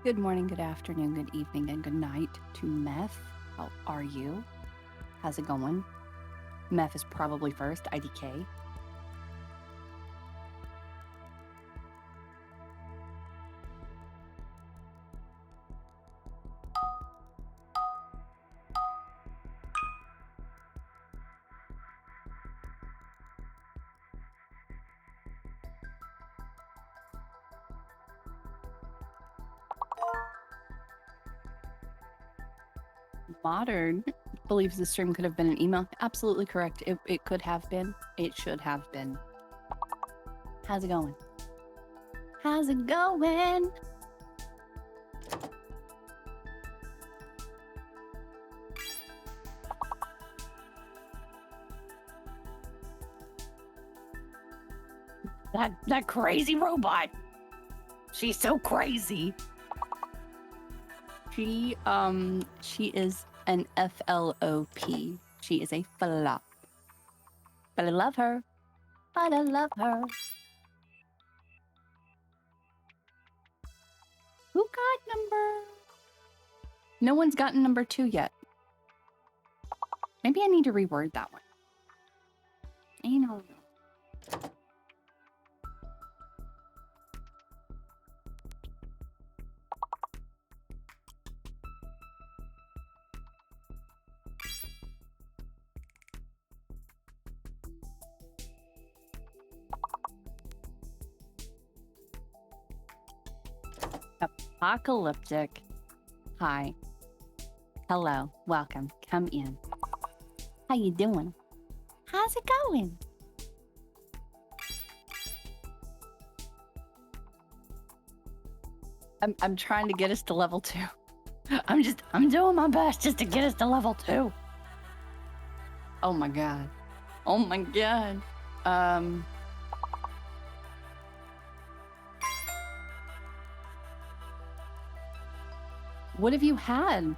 Good morning, good afternoon, good evening, and good night to Meth. How are you? How's it going? Meth is probably first, IDK. Modern believes the stream could have been an email. Absolutely correct. It could have been. It should have been. How's it going? How's it going? That crazy robot. She's so crazy. She is an FLOP. She is a flop. But I love her. But I love her. Who got number? No one's gotten number 2 yet. Maybe I need to reword that one. You know. Apocalyptic. Hi. Hello. Welcome. Come in. How you doing? How's it going? I'm trying to get us to level 2. I'm doing my best just to get us to level 2. Oh my god. Oh my god. What have you had?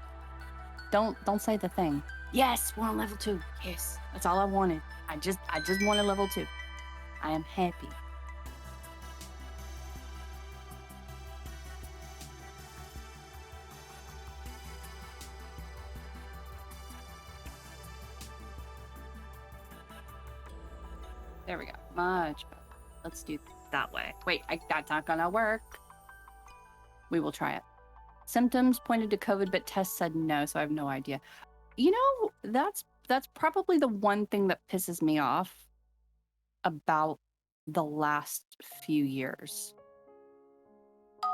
Don't say the thing. Yes, we're on level 2. Yes, that's all I wanted. I just wanted level 2. I am happy. There we go. Much better. Let's do it that way. Wait, that's not gonna work. We will try it. Symptoms pointed to COVID, but tests said no, so I have no idea. You know, that's probably the one thing that pisses me off about the last few years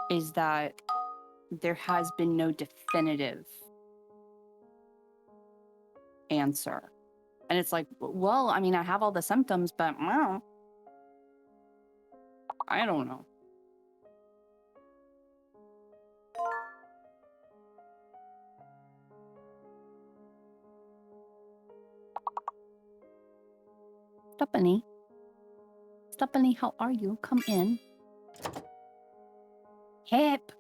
is that there has been no definitive answer. And it's like, well, I mean, I have all the symptoms, but I don't know. Stephanie, how are you? Come in. Hip.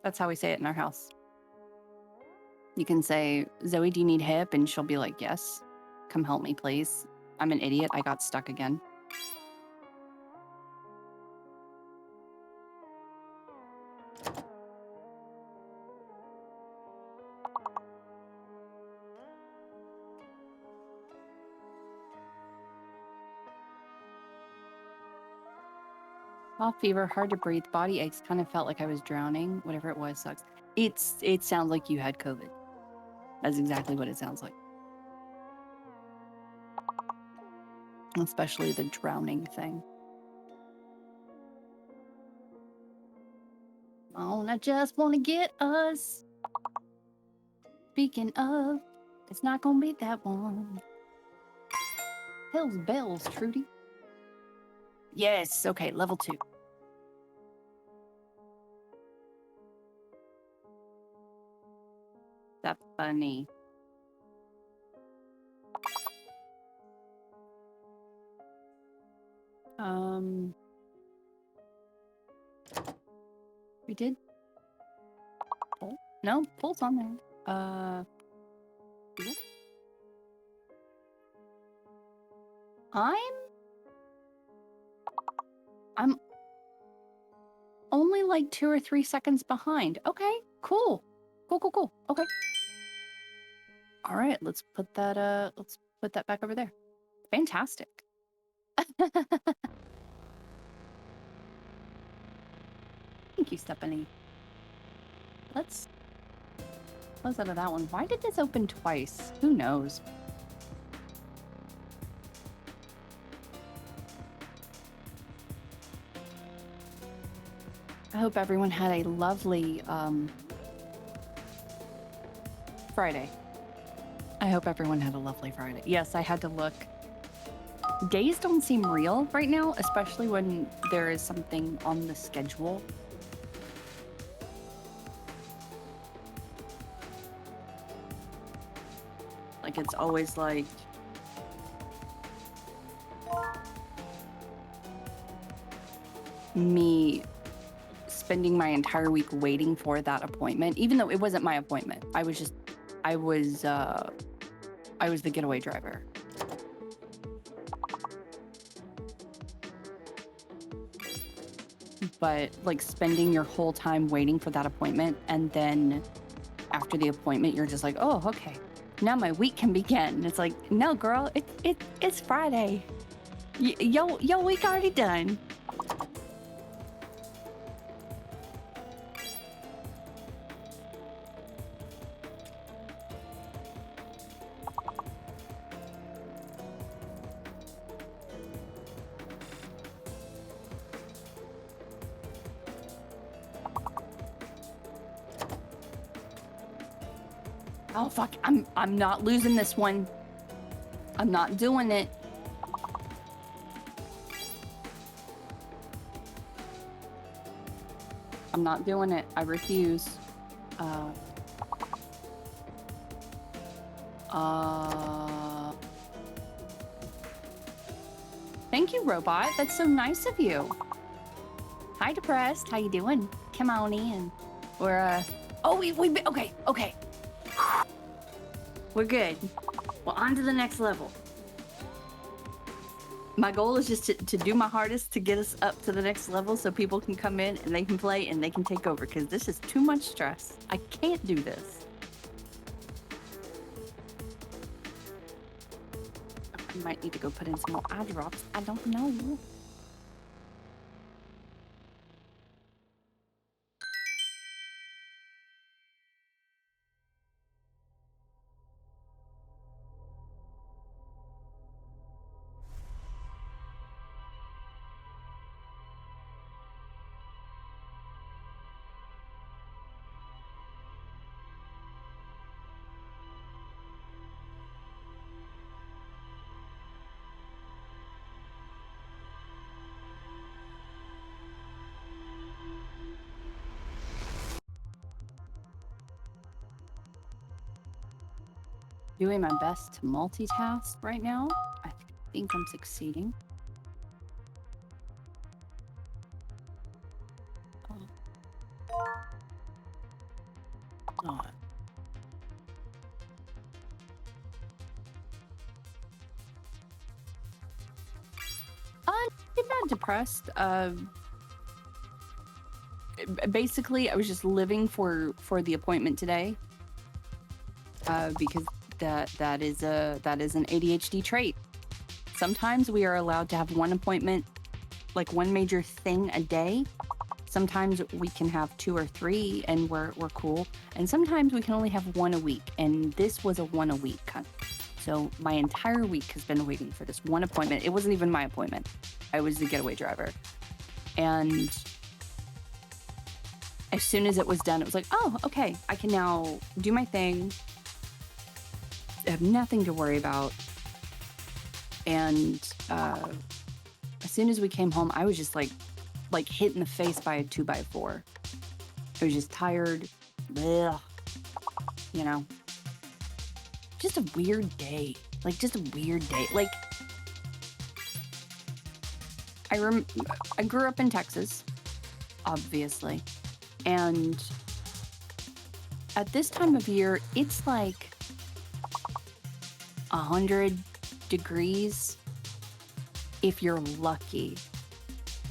That's how we say it in our house. You can say, Zoe, do you need hip? And she'll be like, yes. Come help me, please. I'm an idiot. I got stuck again. Cough, fever, hard to breathe, body aches, kind of felt like I was drowning. Whatever it was sucks. It sounds like you had COVID. That's exactly what it sounds like. Especially the drowning thing. Oh, I just want to get us. Speaking of, it's not gonna be that one. Hell's bells, Trudy. Yes, okay, level 2. That's funny. We did pull? No, pull's on there. Yeah. I'm only like 2 or 3 seconds behind. Okay, cool. Cool. Okay. All right, let's put that back over there. Fantastic. Thank you, Stephanie. Let's close out of that one. Why did this open twice? Who knows? I hope everyone had a lovely Friday. I hope everyone had a lovely Friday. Yes, I had to look. Days don't seem real right now, especially when there is something on the schedule. Like, it's always like... me spending my entire week waiting for that appointment, even though it wasn't my appointment. I was the getaway driver. But like spending your whole time waiting for that appointment, and then after the appointment you're just like, oh, okay, now my week can begin. It's like, no girl, it's Friday. Your week already done. Oh fuck, I'm not losing this one. I'm not doing it. I'm not doing it. I refuse. Thank you, robot. That's so nice of you. Hi, Depressed. How you doing? Come on in. We're oh, we okay. We're good. Well, on to the next level. My goal is just to do my hardest to get us up to the next level so people can come in and they can play and they can take over, because this is too much stress. I can't do this. I might need to go put in some more eye drops. I don't know. Doing my best to multitask right now. I think I'm succeeding. Oh. I'm not depressed. Basically, I was just living for the appointment today. Because that is an ADHD trait. Sometimes we are allowed to have one appointment, like one major thing a day. Sometimes we can have 2 or 3 and we're cool. And sometimes we can only have 1 a week. And this was a 1 a week. So my entire week has been waiting for this one appointment. It wasn't even my appointment. I was the getaway driver. And as soon as it was done, it was like, oh, okay, I can now do my thing. I have nothing to worry about. And as soon as we came home, I was just like hit in the face by a 2x4. I was just tired. Blech. You know, just a weird day. Like, just a weird day. Like, I grew up in Texas, obviously. And at this time of year, it's like 100 degrees if you're lucky.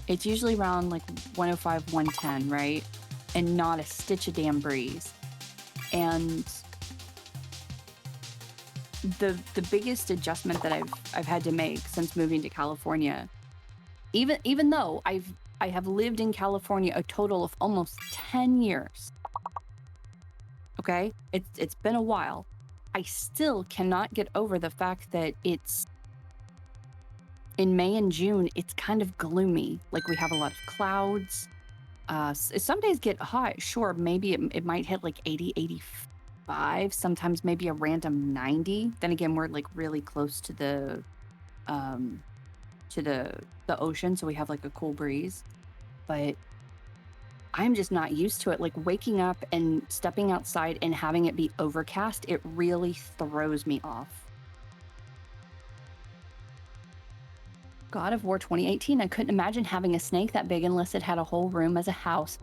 It's usually around like 105, 110, right? And not a stitch of damn breeze. And the biggest adjustment that I've had to make since moving to California, even though I have lived in California a total of almost 10 years. Okay? It's been a while. I still cannot get over the fact that it's in May and June, it's kind of gloomy. Like, we have a lot of clouds. Some days get hot. Sure, maybe it might hit like 80, 85. Sometimes maybe a random 90. Then again, we're like really close to the ocean, so we have like a cool breeze. But I'm just not used to it. Like, waking up and stepping outside and having it be overcast, it really throws me off. God of War 2018, I couldn't imagine having a snake that big unless it had a whole room as a house.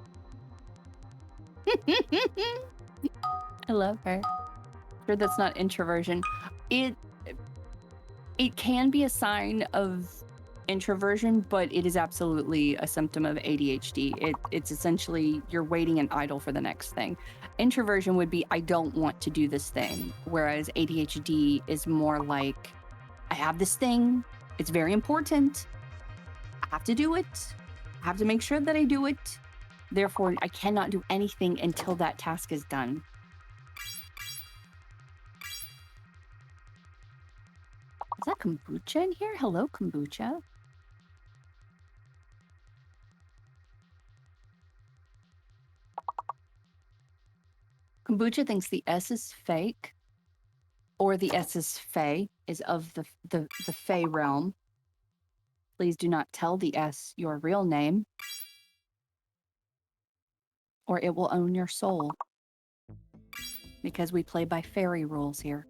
I love her. Sure, that's not introversion. It can be a sign of introversion, but it is absolutely a symptom of ADHD. It's essentially you're waiting and idle for the next thing. Introversion would be, I don't want to do this thing, whereas ADHD is more like, I have this thing, it's very important, I have to do it, I have to make sure that I do it, therefore I cannot do anything until that task is done. Is that kombucha in here? Hello, kombucha. Kombucha thinks the S is fake, or the S is Fae, is of the Fae realm. Please do not tell the S your real name, or it will own your soul. Because we play by fairy rules here.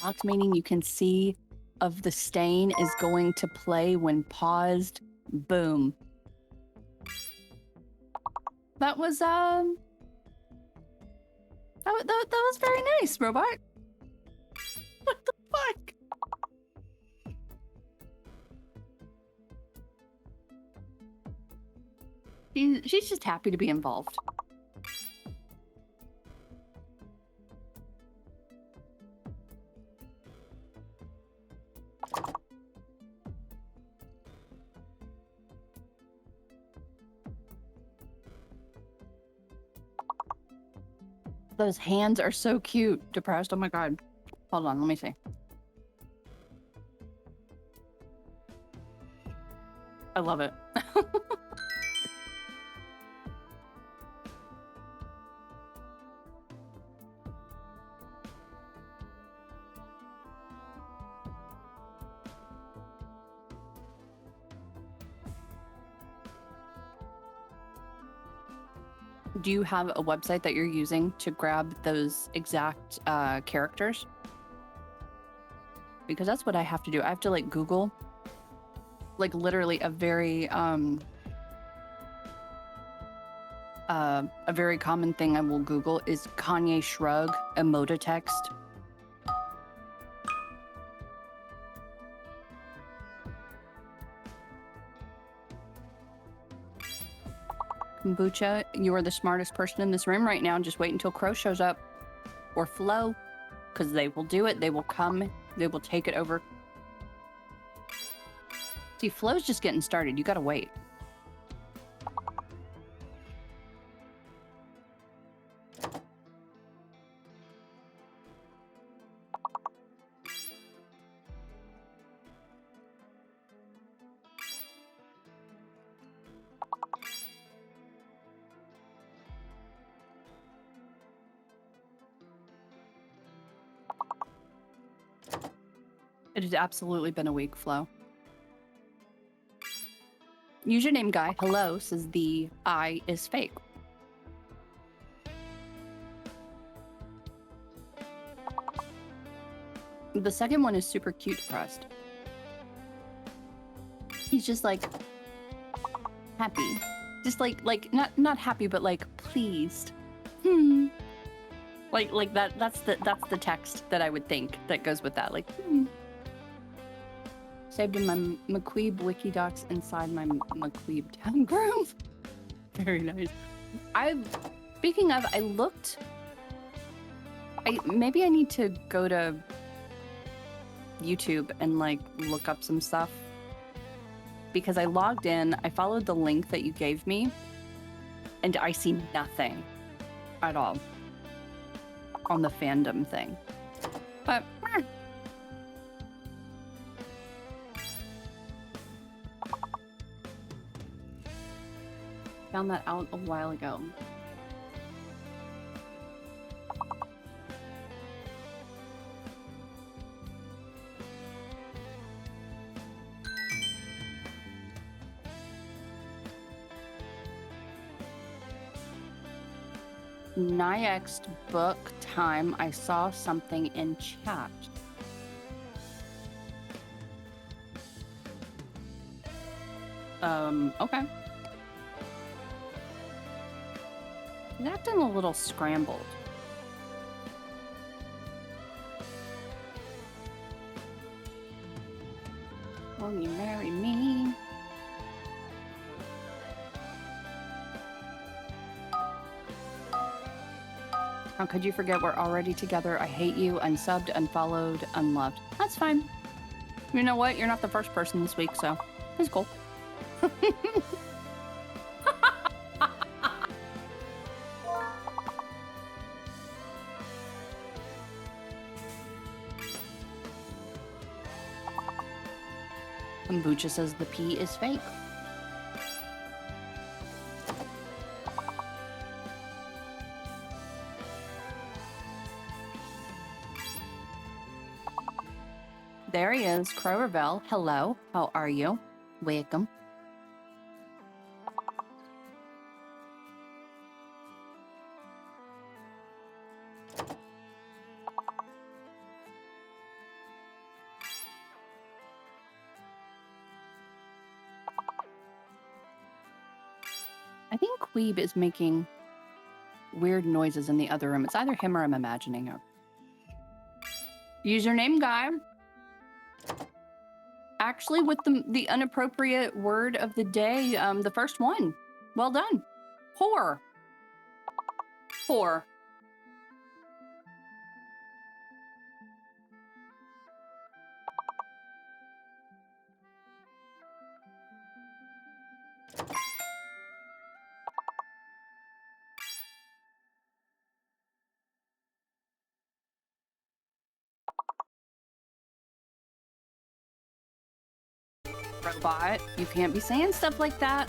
Locked meaning you can see of the stain is going to play when paused. Boom. That was that was very nice, robot. What the fuck? She's just happy to be involved. Those hands are so cute. Depressed. Oh my god. Hold on, let me see. I love it. Do you have a website that you're using to grab those exact characters? Because that's what I have to do. I have to like Google, like literally a very common thing I will Google is Kanye shrug emotetext. Kombucha, you are the smartest person in this room right now. Just wait until Crow shows up. Or Flo. Because they will do it. They will come. They will take it over. See, Flo's just getting started. You gotta wait. It has absolutely been a week, Flo. Username guy, hello, says the I is fake. The second one is super cute depressed. He's just like happy. Just like not happy, but like pleased. Like that's the text that I would think that goes with that. Like saved in my McQueeb wiki docs inside my McQueeb town group. Very nice. Speaking of, I looked. Maybe I need to go to YouTube and like look up some stuff, because I logged in, I followed the link that you gave me, and I see nothing at all on the fandom thing. But found that out a while ago. Next book time, I saw something in chat. Okay. He's acting a little scrambled. Will you marry me? How could you forget we're already together? I hate you, unsubbed, unfollowed, unloved. That's fine. You know what? You're not the first person this week, so it's cool. Kombucha says the P is fake. There he is, Crowerville. Hello, how are you? Welcome. I think Queeb is making weird noises in the other room. It's either him or I'm imagining it. Username guy. Actually, with the inappropriate word of the day, the first one. Well done. Whore. Whore. Robot, you can't be saying stuff like that.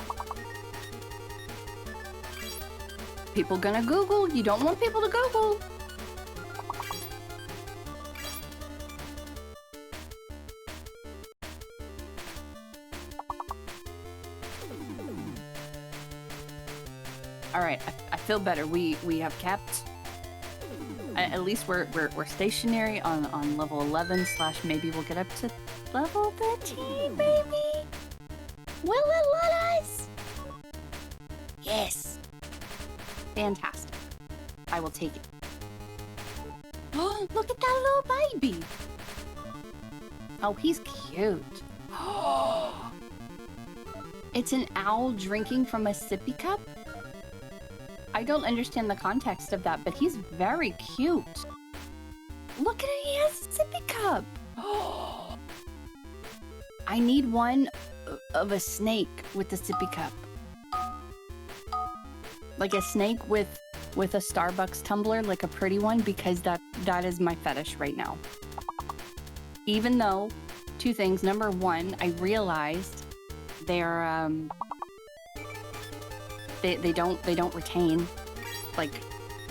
People gonna Google. You don't want people to Google. All right, I feel better. We have kept. At least we're stationary on level 11 / maybe we'll get up to level 13, baby. Will it let us? Yes. Fantastic. I will take it. Oh, look at that little baby. Oh, he's cute. It's an owl drinking from a sippy cup? I don't understand the context of that, but he's very cute. Look at it, he has a sippy cup. I need one of a snake with the sippy cup. Like a snake with a Starbucks tumbler, like a pretty one, because that is my fetish right now. Even though, two things. Number one, I realized they're they don't retain like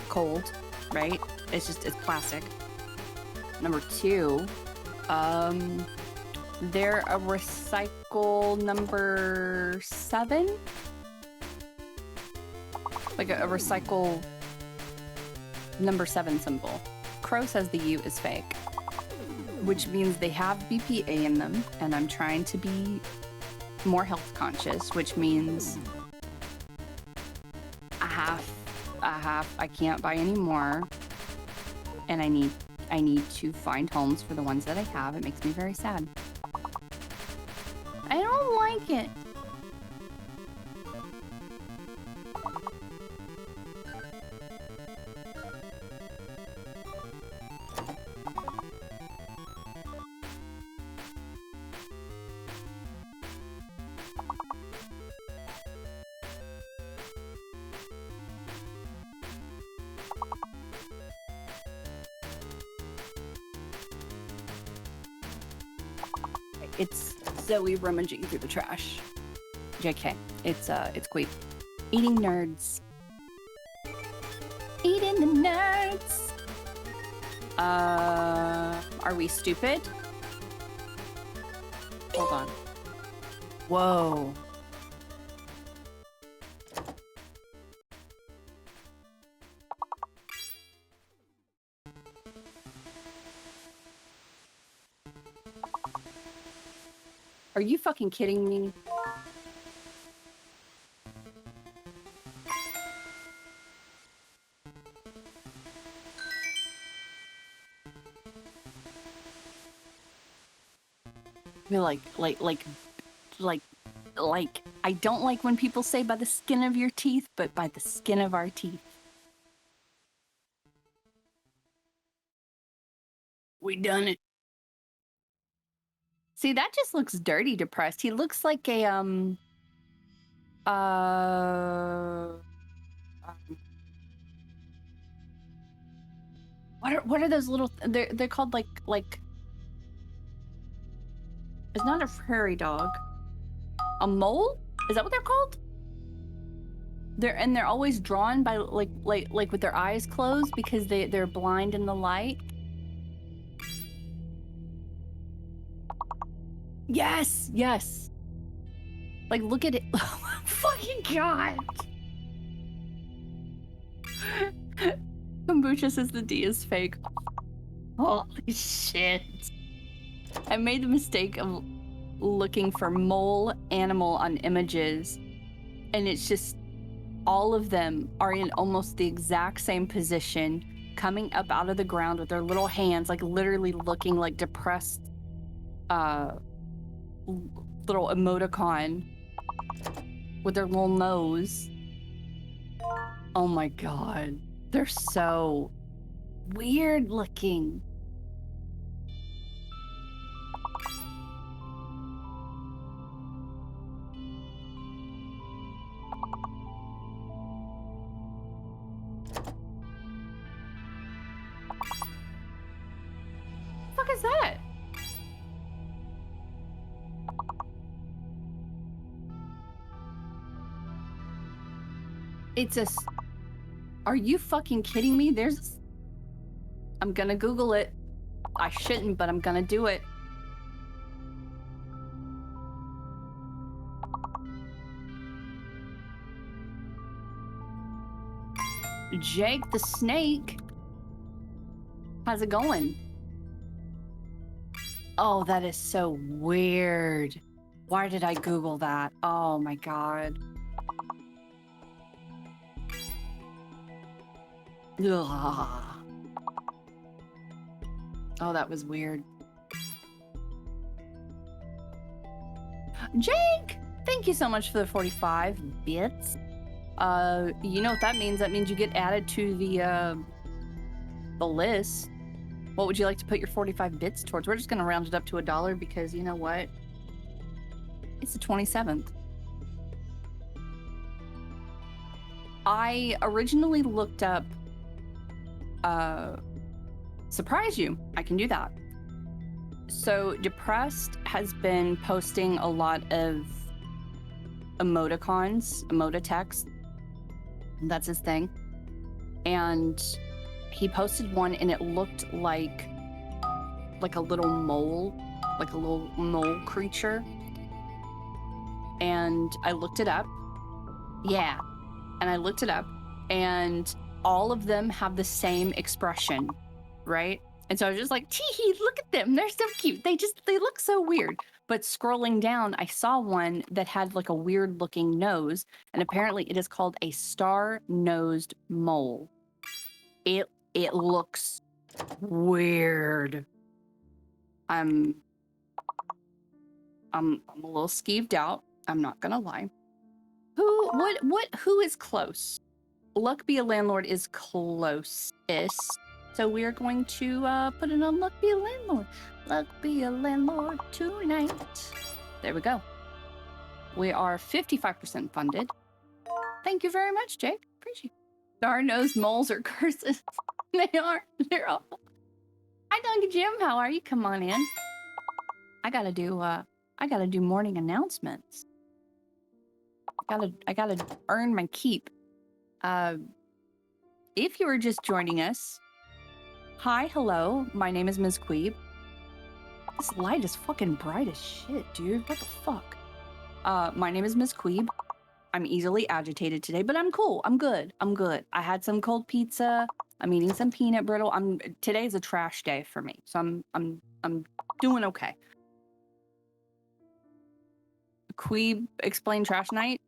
cold, right? It's plastic. Number two, They're a recycle number 7? Like a recycle number 7 symbol. Crow says the U is fake, which means they have BPA in them, and I'm trying to be more health conscious, which means I can't buy any more, and I need to find homes for the ones that I have. It makes me very sad. I don't like it. It's Zoe rummaging through the trash. JK. It's Queep. Eating nerds. Eating the nerds. Are we stupid? Hold on. Whoa. Are you fucking kidding me? I mean, like, I don't like when people say by the skin of your teeth, but by the skin of our teeth. We done it. See, that just looks dirty depressed. He looks like a, what are those little, they're called like, it's not a prairie dog. A mole? Is that what they're called? They're always drawn by like with their eyes closed because they're blind in the light. Yes, yes. Like, look at it. Oh, fucking God. Kombucha says the D is fake. Holy shit. I made the mistake of looking for mole animal on images, and it's just all of them are in almost the exact same position, coming up out of the ground with their little hands, like literally looking like depressed little emoticon with their little nose. Oh my God. They're so weird looking. What the fuck is that? It's a... Are you fucking kidding me? There's... I'm gonna Google it. I shouldn't, but I'm gonna do it. Jake the Snake. How's it going? Oh, that is so weird. Why did I Google that? Oh my God. Ugh. Oh, that was weird. Jake! Thank you so much for the 45 bits. You know what that means? That means you get added to the list. What would you like to put your 45 bits towards? We're just gonna round it up to $1 because you know what? It's the 27th. I originally looked up surprise you. I can do that. So Depressed has been posting a lot of emoticons, emotetext. That's his thing. And he posted one and it looked like a little mole, like a little mole creature. And I looked it up. Yeah. And I looked it up, and all of them have the same expression, right? And so I was just like, tee, look at them. They're so cute. They look so weird. But scrolling down, I saw one that had like a weird looking nose, and apparently it is called a star-nosed mole. It looks weird. I'm a little skeeved out. I'm not gonna lie. Who is close? Luck Be a Landlord is closest. So we're going to put it on Luck Be a Landlord. Luck Be a Landlord tonight. There we go. We are 55% funded. Thank you very much, Jake. Appreciate it. Star-nosed moles are curses. They are. They're awful. Hi, Donkey Jim. How are you? Come on in. I gotta do morning announcements. I gotta earn my keep. If you were just joining us, hi, hello, my name is McQueeb. This light is fucking bright as shit, dude. What the fuck? My name is McQueeb. I'm easily agitated today, but I'm cool. I'm good. I'm good. I had some cold pizza. I'm eating some peanut brittle. Today's a trash day for me, so I'm doing okay. Queeb explained trash night,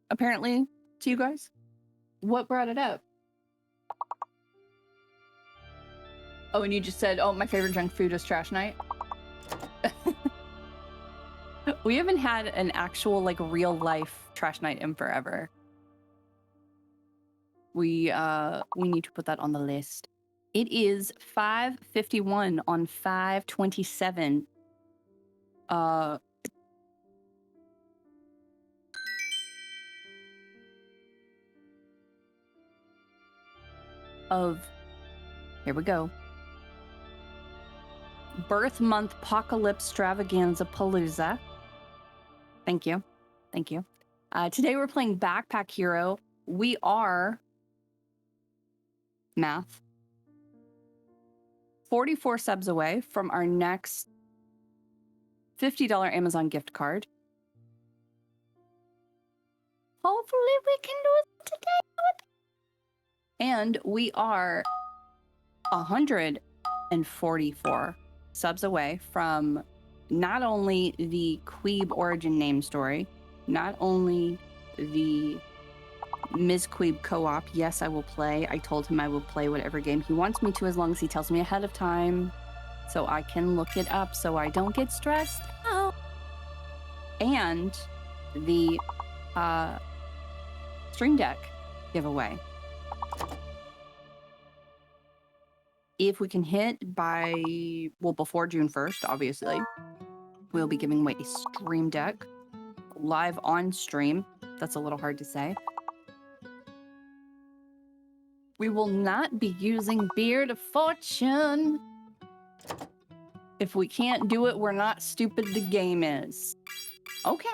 apparently, to you guys. What brought it up? Oh, and you just said, oh, my favorite junk food is trash night? We haven't had an actual, like, real life trash night in forever. We need to put that on the list. It is 5:51 on 5/27. Here we go. Birth Month Apocalypse Stravaganza Palooza. Thank you. Thank you. Today we're playing Backpack Hero. We are... Math. 44 subs away from our next $50 Amazon gift card. Hopefully we can do it today. And we are 144 subs away from not only the Queeb origin name story, not only the Ms. Queeb co-op. Yes, I will play. I told him I will play whatever game he wants me to, as long as he tells me ahead of time, so I can look it up so I don't get stressed out. And the Stream Deck giveaway. If we can hit by, well, before June 1st, obviously, we'll be giving away a Stream Deck live on stream. That's a little hard to say. We will not be using Beard of Fortune. If we can't do it, we're not stupid, the game is. Okay.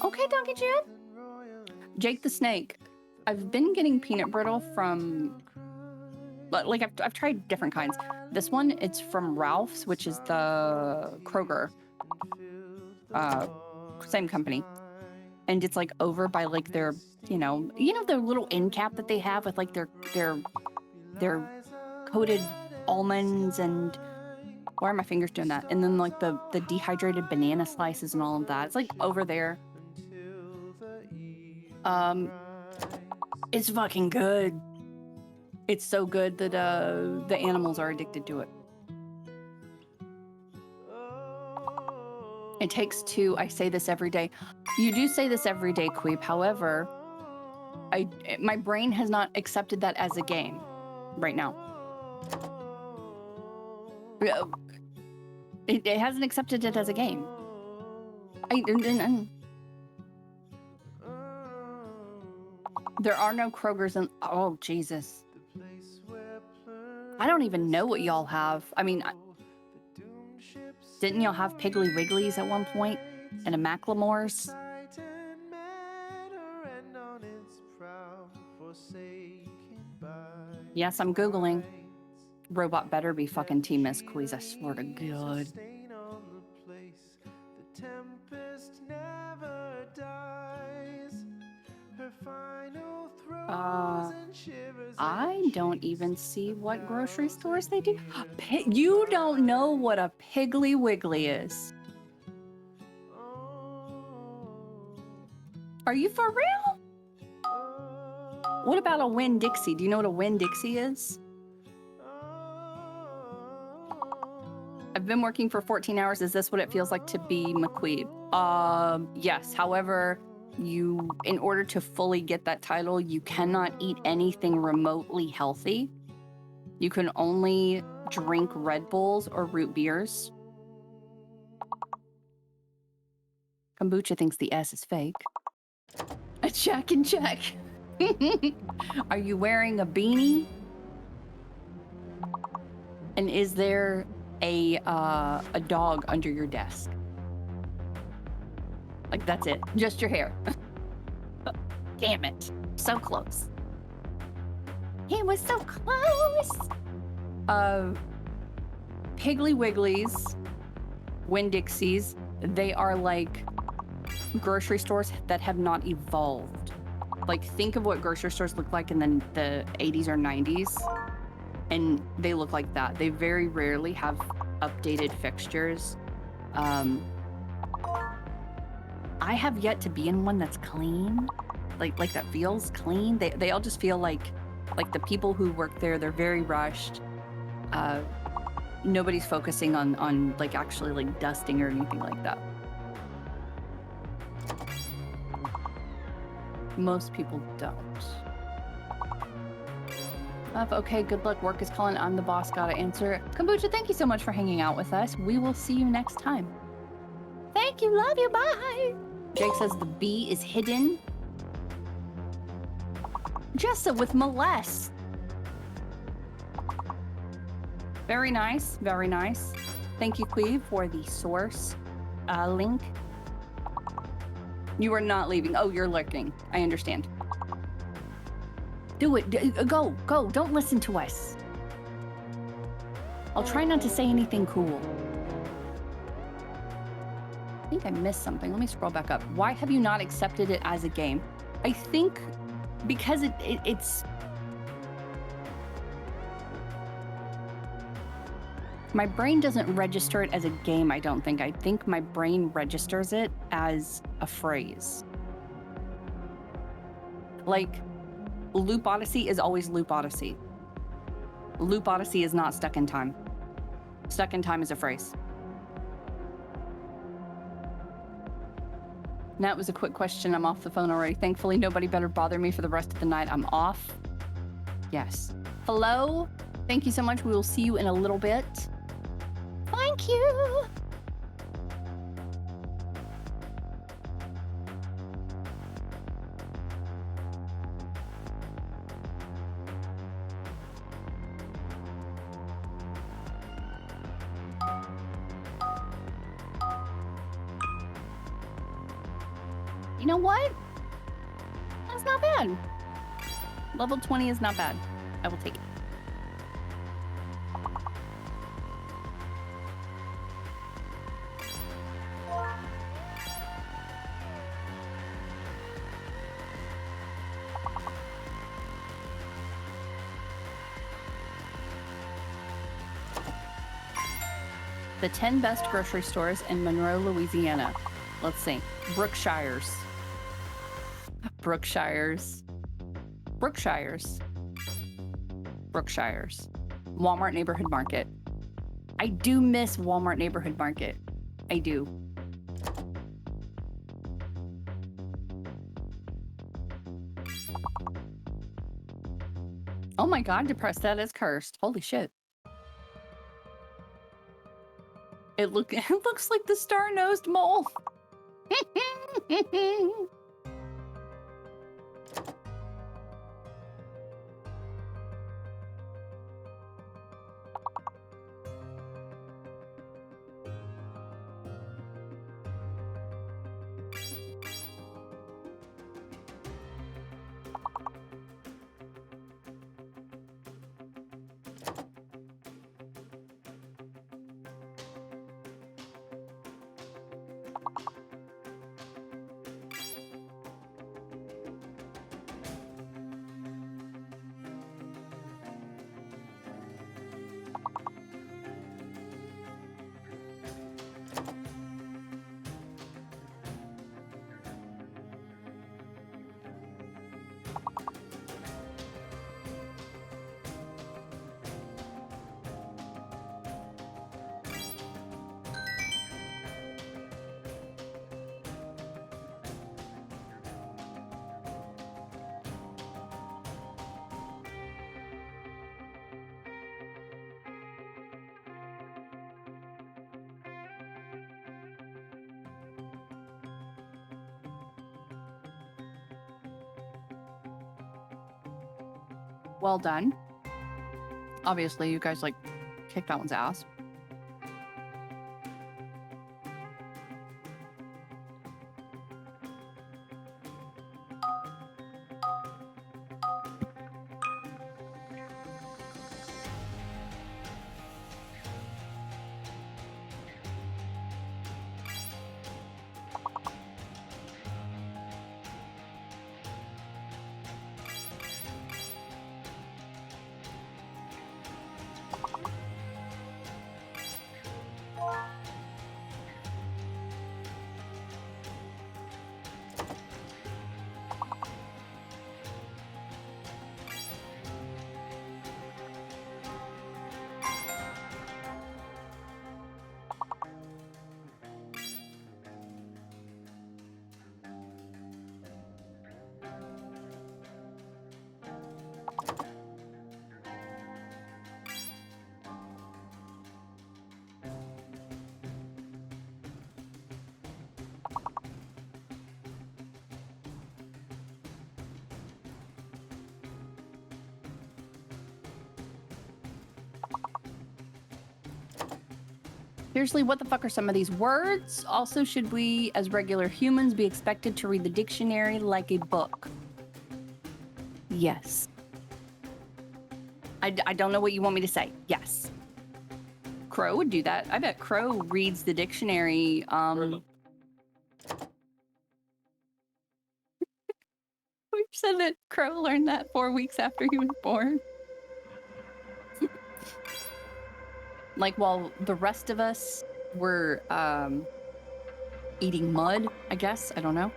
Okay, Donkey Jim. Jake the Snake. I've been getting peanut brittle from... Like, I've tried different kinds. This one, it's from Ralph's, which is the Kroger. Same company. And it's, like, over by, like, their, you know, their little end cap that they have with, like, their coated almonds and... Why are my fingers doing that? And then, like, the dehydrated banana slices and all of that. It's, like, over there. It's fucking good. It's so good that the animals are addicted to it. It takes two. I say this every day. You do say this every day, Queeb. However, my brain has not accepted that as a game right now. It hasn't accepted it as a game. There are no Krogers in... Oh, Jesus. I don't even know what y'all have. I mean, didn't y'all have Piggly Wigglies at one point? And a Macklemore's? Yes, I'm Googling. Robot better be fucking Team Miss Quiz, I swear to God. I don't even see what grocery stores they do. You don't know what a Piggly Wiggly is. Are you for real? What about a Winn-Dixie? Do you know what a Winn-Dixie is? I've been working for 14 hours. Is this what it feels like to be McQueeb? Yes. However, in order to fully get that title, you cannot eat anything remotely healthy. You can only drink Red Bulls or root beers. Kombucha thinks the S is fake. A check and check. Are you wearing a beanie? And is there a dog under your desk? Like, that's it. Just your hair. Damn it. So close. It was so close. Piggly Wigglies, Winn-Dixies, they are like grocery stores that have not evolved. Like, think of what grocery stores looked like in the 80s or 90s, and they look like that. They very rarely have updated fixtures. I have yet to be in one that's clean, like that feels clean. They all just feel like the people who work there, they're very rushed. Nobody's focusing on like actually like dusting or anything like that. Most people don't. Okay, good luck. Work is calling. I'm the boss. Gotta answer. Kombucha, thank you so much for hanging out with us. We will see you next time. Thank you. Love you. Bye. Jake says the B is hidden. Jessa with molest. Very nice. Very nice. Thank you, Queeve, for the source link. You are not leaving. Oh, you're lurking. I understand. Do it. Go. Don't listen to us. I'll try not to say anything cool. I think I missed something. Let me scroll back up. Why have you not accepted it as a game? I think because it's... My brain doesn't register it as a game, I don't think. I think my brain registers it as a phrase. Like, Loop Odyssey is always Loop Odyssey. Loop Odyssey is not Stuck in Time. Stuck in Time is a phrase. That was a quick question. I'm off the phone already. Thankfully, nobody better bother me for the rest of the night. I'm off. Yes. Hello? Thank you so much. We will see you in a little bit. Thank you. You know what? That's not bad. Level 20 is not bad. I will take it. The 10 best grocery stores in Monroe, Louisiana. Let's see. Brookshires. Walmart Neighborhood Market. I do miss Walmart Neighborhood Market. I do. Oh my god, depressed. That is cursed. Holy shit. It looks like the star-nosed mole. Well done. Obviously, you guys, like, kicked that one's ass. Seriously, what the fuck are some of these words? Also, should we, as regular humans, be expected to read the dictionary like a book? Yes. I don't know what you want me to say. Yes. Crow would do that. I bet Crow reads the dictionary. We've said that Crow learned that 4 weeks after he was born. Like, while the rest of us were eating mud, I guess. I don't know.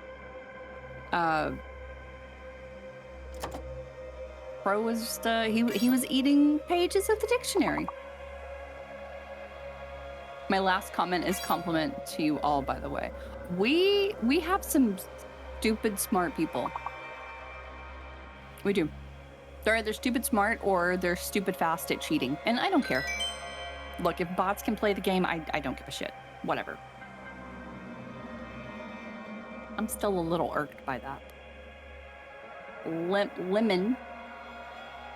Crow was just, he was eating pages of the dictionary. My last comment is compliment to you all, by the way. We have some stupid smart people. We do. They're either stupid smart or they're stupid fast at cheating. And I don't care. Look, if bots can play the game, I don't give a shit. Whatever. I'm still a little irked by that. Lemon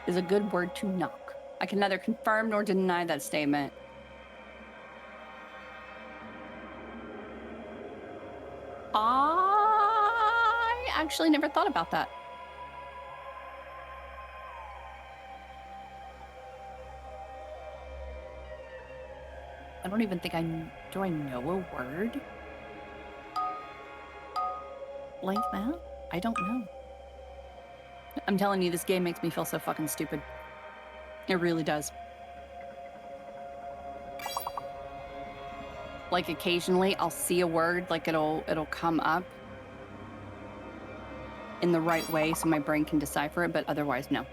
is a good word to knock. I can neither confirm nor deny that statement. I actually never thought about that. I don't even think do I know a word like that? I don't know. I'm telling you, this game makes me feel so fucking stupid. It really does. Like, occasionally I'll see a word, like it'll come up in the right way so my brain can decipher it, but otherwise, no.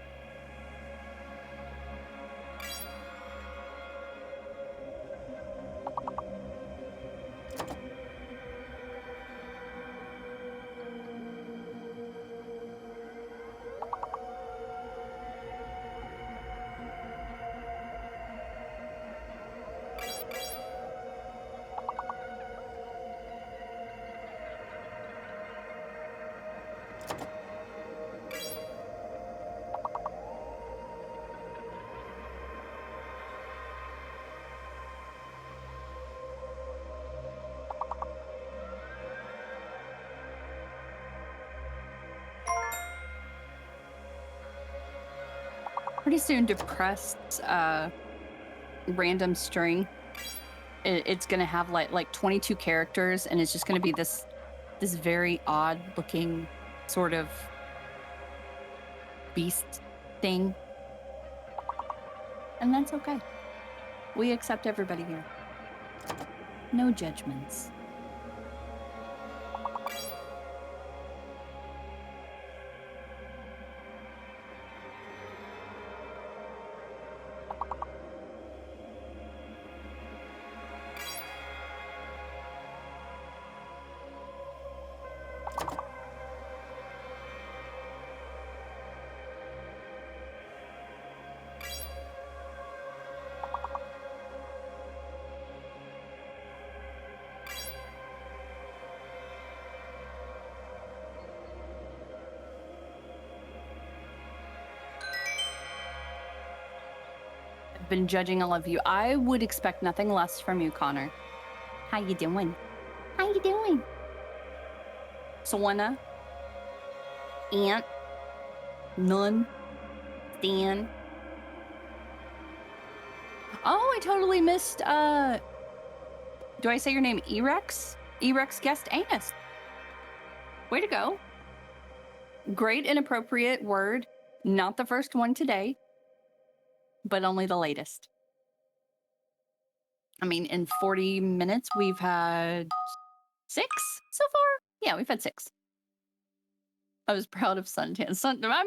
Pretty soon, depressed random string. It's gonna have like 22 characters, and it's just gonna be this very odd looking sort of beast thing. And that's okay. We accept everybody here. No judgments. been judging all of you. I would expect nothing less from you, Connor. How you doing? How you doing? Swana? Ant? None? Stan? Oh, I totally missed, do I say your name Erex? Erex guest anus. Way to go. Great inappropriate word. Not the first one today, but only the latest. I mean, in 40 minutes, we've had 6 so far? Yeah, we've had 6. I was proud of Suntan. I'm proud of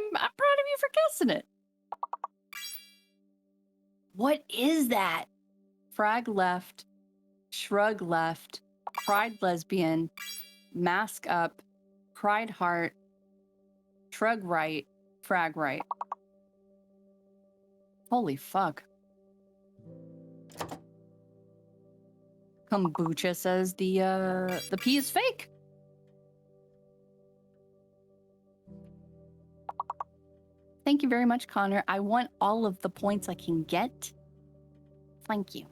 you for guessing it. What is that? Frag left, shrug left, pride lesbian, mask up, pride heart, shrug right, frag right. Holy fuck. Kombucha says the pee is fake. Thank you very much, Connor. I want all of the points I can get. Thank you.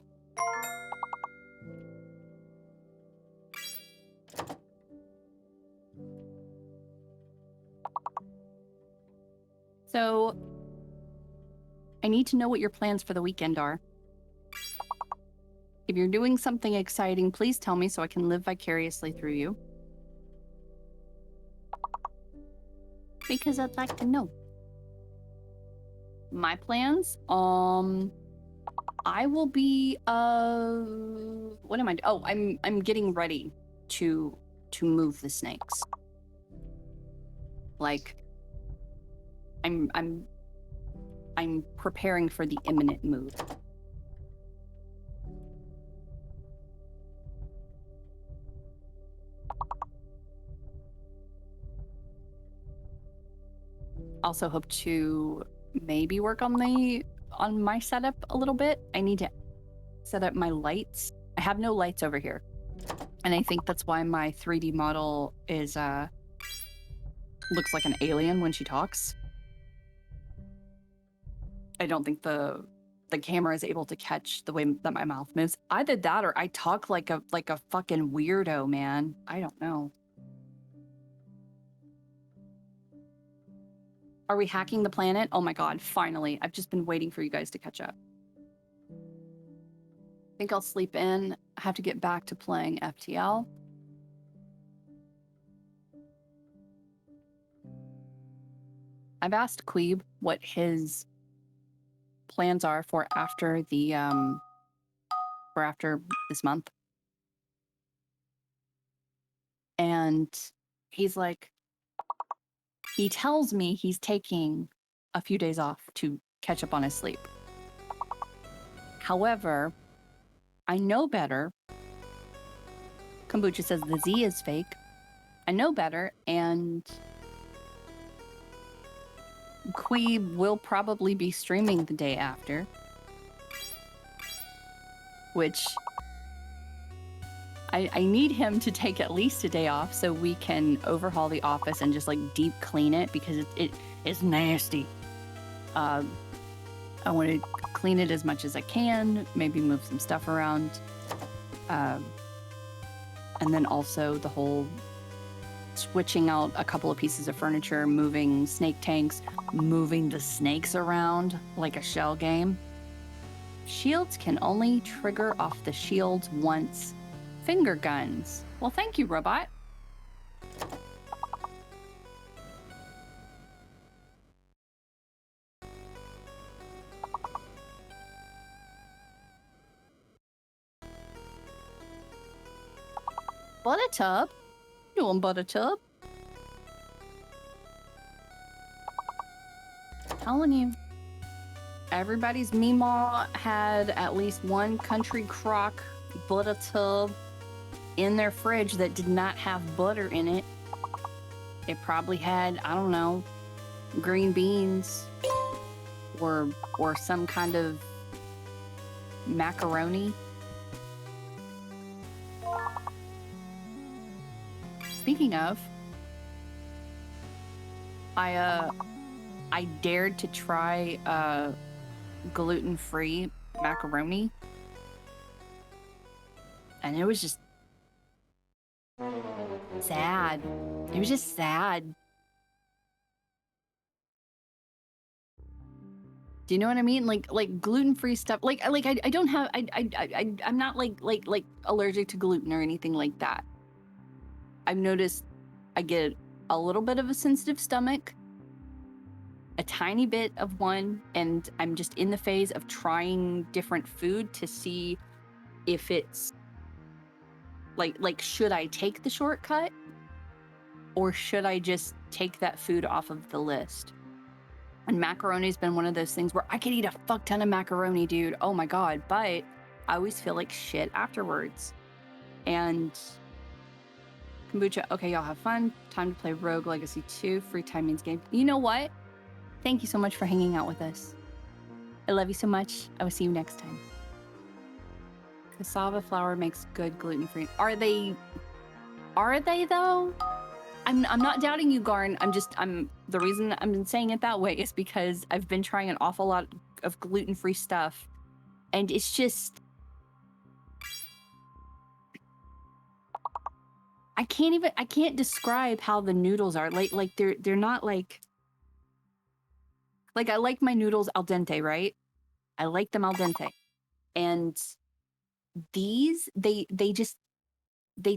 So, I need to know what your plans for the weekend are. If you're doing something exciting, please tell me so I can live vicariously through you. Because I'd like to know. My plans? I will be, what am I? Oh, I'm getting ready to move the snakes. Like, I'm preparing for the imminent move. Also hope to maybe work on my setup a little bit. I need to set up my lights. I have no lights over here. And I think that's why my 3D model is looks like an alien when she talks. I don't think the camera is able to catch the way that my mouth moves. Either that or I talk like a fucking weirdo, man. I don't know. Are we hacking the planet? Oh my god, finally. I've just been waiting for you guys to catch up. I think I'll sleep in. I have to get back to playing FTL. I've asked McQueeb what his plans are for after the for after this month. And he's like, he tells me he's taking a few days off to catch up on his sleep. However, I know better. Kombucha says the Z is fake. I know better, and McQueeb will probably be streaming the day after. Which I need him to take at least a day off so we can overhaul the office and just like deep clean it because it's nasty. I want to clean it as much as I can, maybe move some stuff around. And then also the whole switching out a couple of pieces of furniture, moving snake tanks, moving the snakes around like a shell game. Shields can only trigger off the shields once. Finger guns. Well, thank you, robot. Buttertub? You doing, Buttertub? Telling you. Everybody's Meemaw had at least one country crock Buttertub in their fridge that did not have butter in it. It probably had, I don't know, green beans or some kind of macaroni. Speaking of, I dared to try gluten-free macaroni. And it was just sad. It was just sad. Do you know what I mean? Like gluten-free stuff. I don't have I'm not like allergic to gluten or anything like that. I've noticed I get a little bit of a sensitive stomach, a tiny bit of one, and I'm just in the phase of trying different food to see if it's like should I take the shortcut or should I just take that food off of the list? And macaroni's been one of those things where I could eat a fuck ton of macaroni, dude. Oh my God. But I always feel like shit afterwards. And kombucha. Okay, y'all have fun. Time to play Rogue Legacy 2. Free time means game. You know what? Thank you so much for hanging out with us. I love you so much. I will see you next time. Cassava flour makes good gluten-free. Are they though? I'm not doubting you, Garn. The reason I'm saying it that way is because I've been trying an awful lot of gluten-free stuff, and it's just I can't describe how the noodles are. Like they're not like I like my noodles al dente, right? I like them al dente. And these they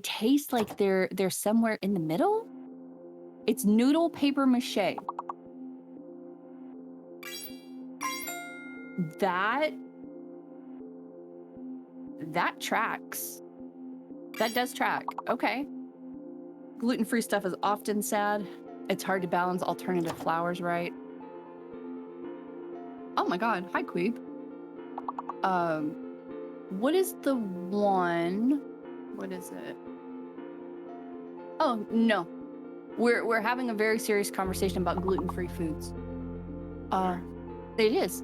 taste like they're somewhere in the middle. It's noodle paper mache. That tracks. That does track. Okay. Gluten-free stuff is often sad. It's hard to balance alternative flours, right? Oh my God. Hi, Queeb. What is the one? What is it? Oh, no. We're having a very serious conversation about gluten-free foods. It is.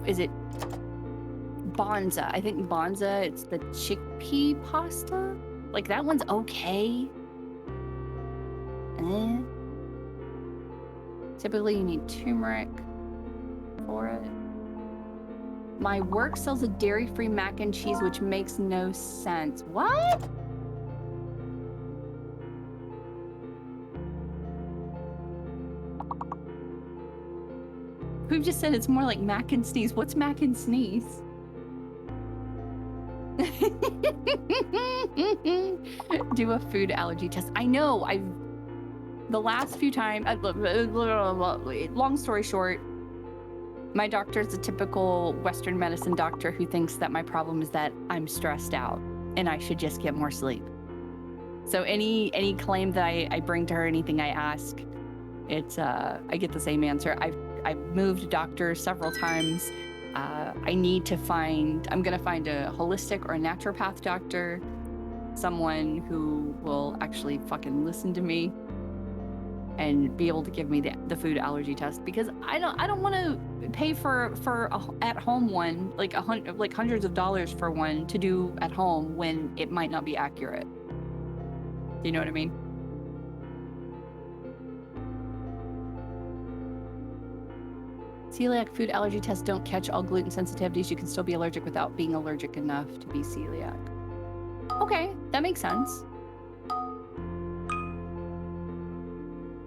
Is it Bonza? I think Bonza, it's the chickpea pasta. Like that one's okay. Typically you need turmeric for it. My work sells a dairy-free mac and cheese, which makes no sense. What? We've just said it's more like mac and sneeze. What's mac and sneeze? Do a food allergy test. I know. The last few times. Long story short, my doctor is a typical Western medicine doctor who thinks that my problem is that I'm stressed out and I should just get more sleep. So any claim that I bring to her, anything I ask, it's I get the same answer. I've moved doctors several times. I'm gonna find a holistic or a naturopath doctor, someone who will actually fucking listen to me and be able to give me the food allergy test, because I don't want to pay for a at home one, like hundreds of dollars for one to do at home when it might not be accurate. Do you know what I mean? Celiac food allergy tests don't catch all gluten sensitivities. You can still be allergic without being allergic enough to be celiac. Okay, that makes sense.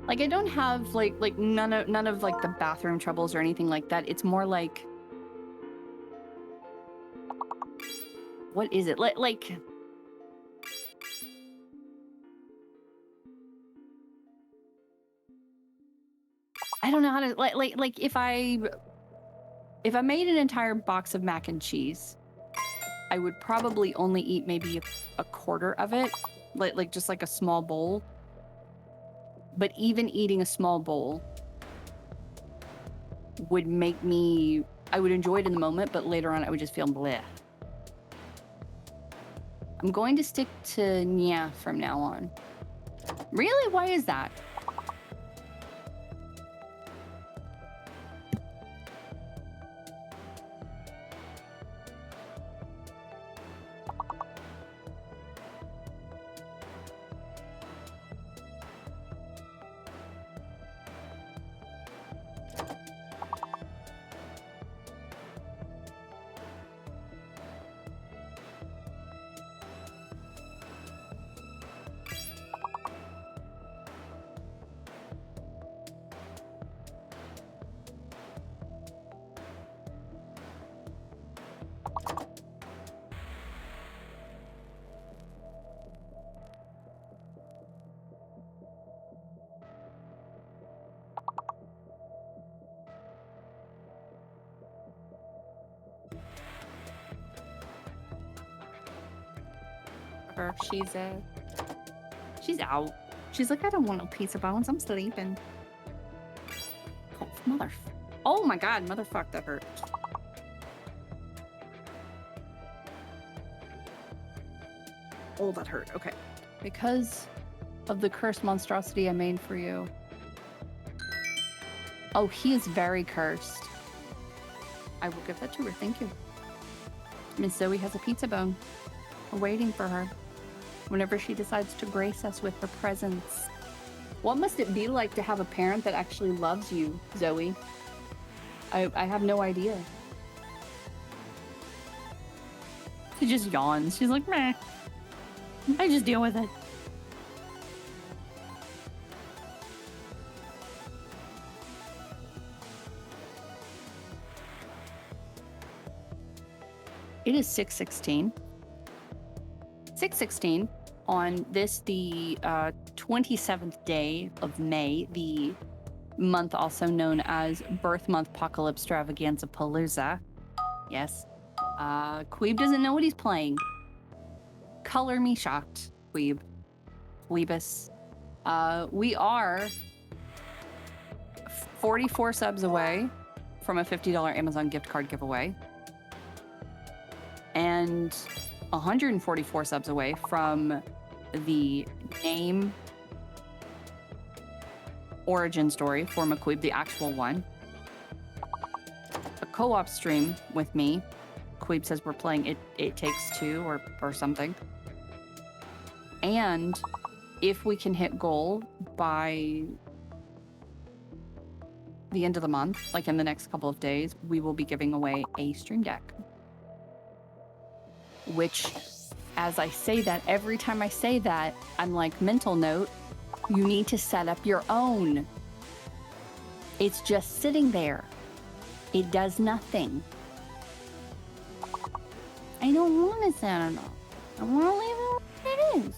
Like I don't have like none of like the bathroom troubles or anything like that. It's more like, what is it? Like I don't know how to like if I made an entire box of mac and cheese, I would probably only eat maybe a quarter of it, like just like a small bowl. But even eating a small bowl would make me, I would enjoy it in the moment, but later on I would just feel bleh. I'm going to stick to nya from now on. Really? Why is that? her. She's out. She's like, I don't want no pizza bones. I'm sleeping. Oh, oh my god, motherfuck, that hurt. Oh, that hurt. Okay. Because of the cursed monstrosity I made for you. Oh, he is very cursed. I will give that to her. Thank you. Miss Zoe has a pizza bone. We're waiting for her. Whenever she decides to grace us with her presence. What must it be like to have a parent that actually loves you, Zoe? I have no idea. She just yawns. She's like, meh. I just deal with it. It is 6:16. 6:16 on this, the 27th day of May, the month also known as Birth Month Apocalypse Extravaganza Palooza. Yes. Queeb doesn't know what he's playing. Color me shocked, Queeb. Queebus. We are 44 subs away from a $50 Amazon gift card giveaway. And 144 subs away from the name origin story for McQueeb, the actual one. A co-op stream with me. Queeb says we're playing It Takes Two or something. And if we can hit goal by the end of the month, like in the next couple of days, we will be giving away a stream deck. Which, as I say that, every time I say that, I'm like, mental note, you need to set up your own. It's just sitting there. It does nothing. I don't want to set it up. I want to leave it where it is.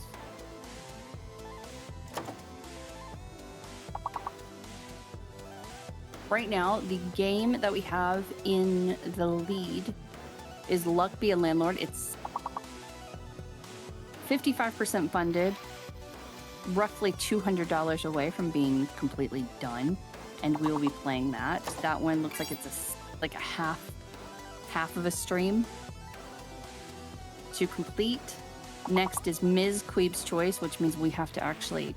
Right now, the game that we have in the lead is Luck Be a Landlord. It's 55% funded, roughly $200 away from being completely done, and we will be playing that. That one looks like it's like a half of a stream to complete. Next is Ms. Queeb's Choice, which means we have to actually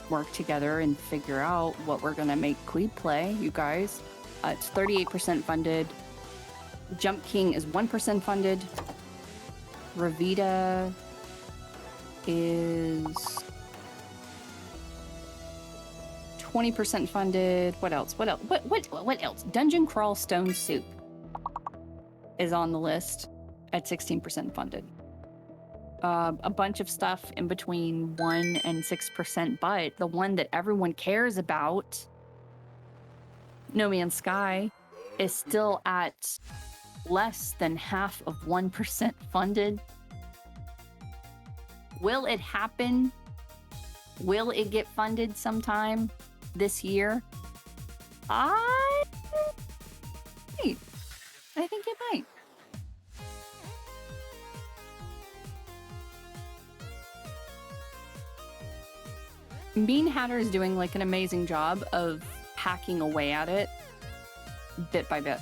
work together and figure out what we're gonna make Queeb play, you guys. It's 38% funded. Jump King is 1% funded. Ravita is 20% funded. What else? What else? What else? Dungeon Crawl Stone Soup is on the list at 16% funded. A bunch of stuff in between 1 and 6%, but the one that everyone cares about, No Man's Sky, is still at less than half of 1% funded. Will it happen? Will it get funded sometime this year? I think it might. Bean Hatter is doing like an amazing job of hacking away at it bit by bit.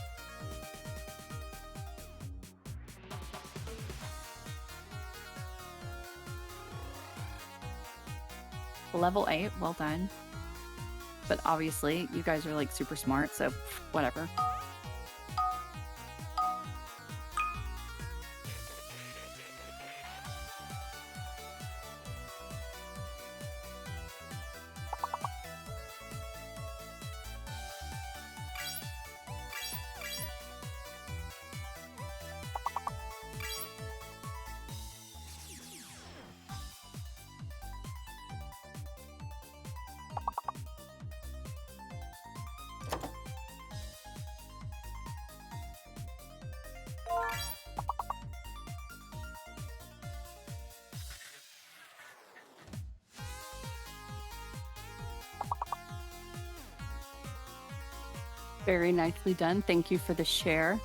Level 8, well done. But obviously, you guys are like super smart, so whatever. Very nicely done. Thank you for the share.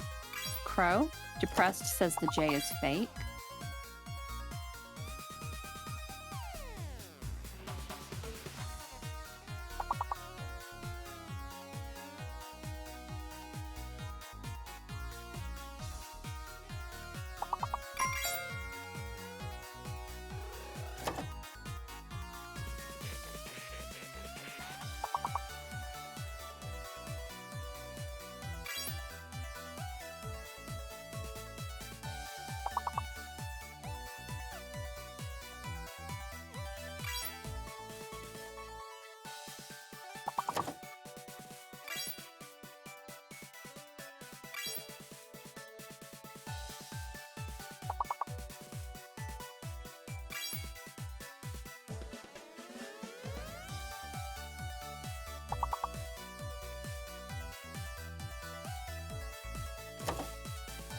Crow. Depressed says the J is fake.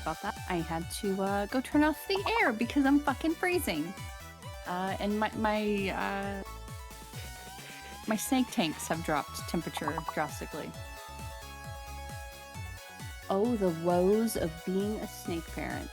about that. I had to go turn off the air because I'm fucking freezing. And my snake tanks have dropped temperature drastically. Oh, the woes of being a snake parent.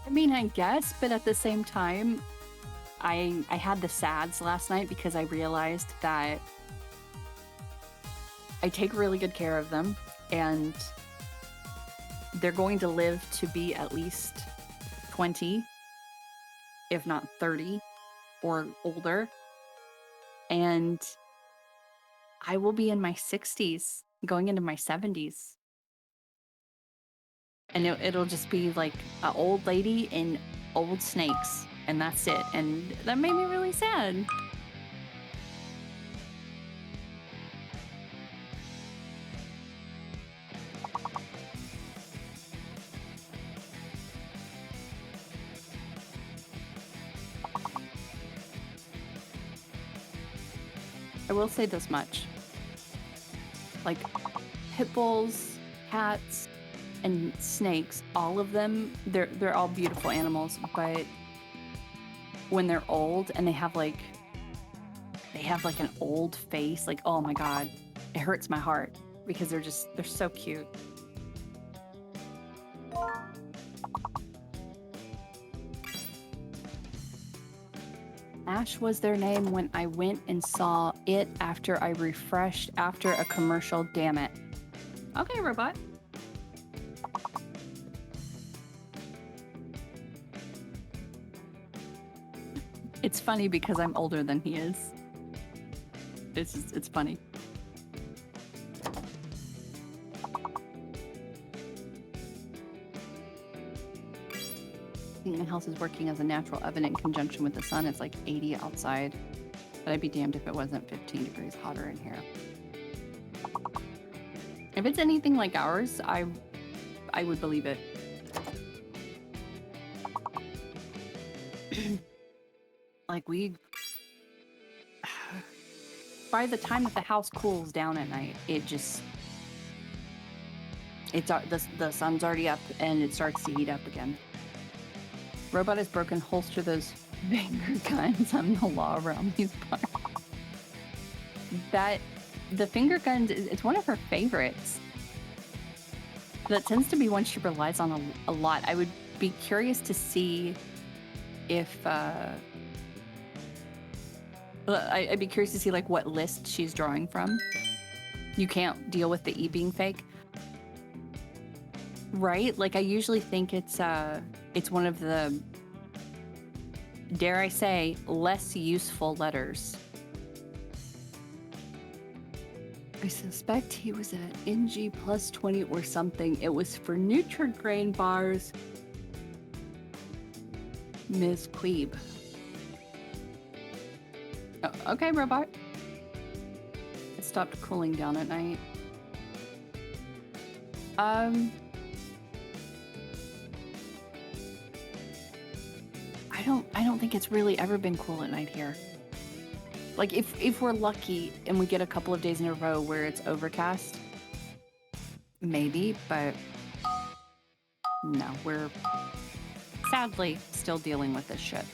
I mean, I guess, but at the same time, I had the sads last night because I realized that I take really good care of them, and they're going to live to be at least 20, if not 30, or older. And I will be in my 60s, going into my 70s. And it'll just be like an old lady and old snakes, and that's it. And that made me really sad. I will say this much. Like, pit bulls, cats, and snakes, all of them, they're all beautiful animals, but when they're old and they have like an old face, like, oh my god, it hurts my heart because they're so cute. Ash was their name when I went and saw it after I refreshed after a commercial, damn it. Okay, robot. It's funny because I'm older than he is. It's funny. My house is working as a natural oven in conjunction with the sun. It's like 80 outside, but I'd be damned if it wasn't 15 degrees hotter in here. If it's anything like ours, I would believe it. Like, by the time that the house cools down at night, the sun's already up and it starts to heat up again. Robot is broken. Holster those finger guns. I'm the law around these parts. The finger guns, it's one of her favorites. That tends to be one she relies on a lot. I would be curious to see if I'd be curious to see like what list she's drawing from. You can't deal with the E being fake, right? Like, I usually think it's one of the, dare I say, less useful letters. I suspect he was at NG plus 20 or something. It was for Nutri-Grain bars. McQueeb. Oh, okay, robot. It stopped cooling down at night. I don't think it's really ever been cool at night here. Like, if we're lucky and we get a couple of days in a row where it's overcast, maybe, but no, we're sadly still dealing with this shit.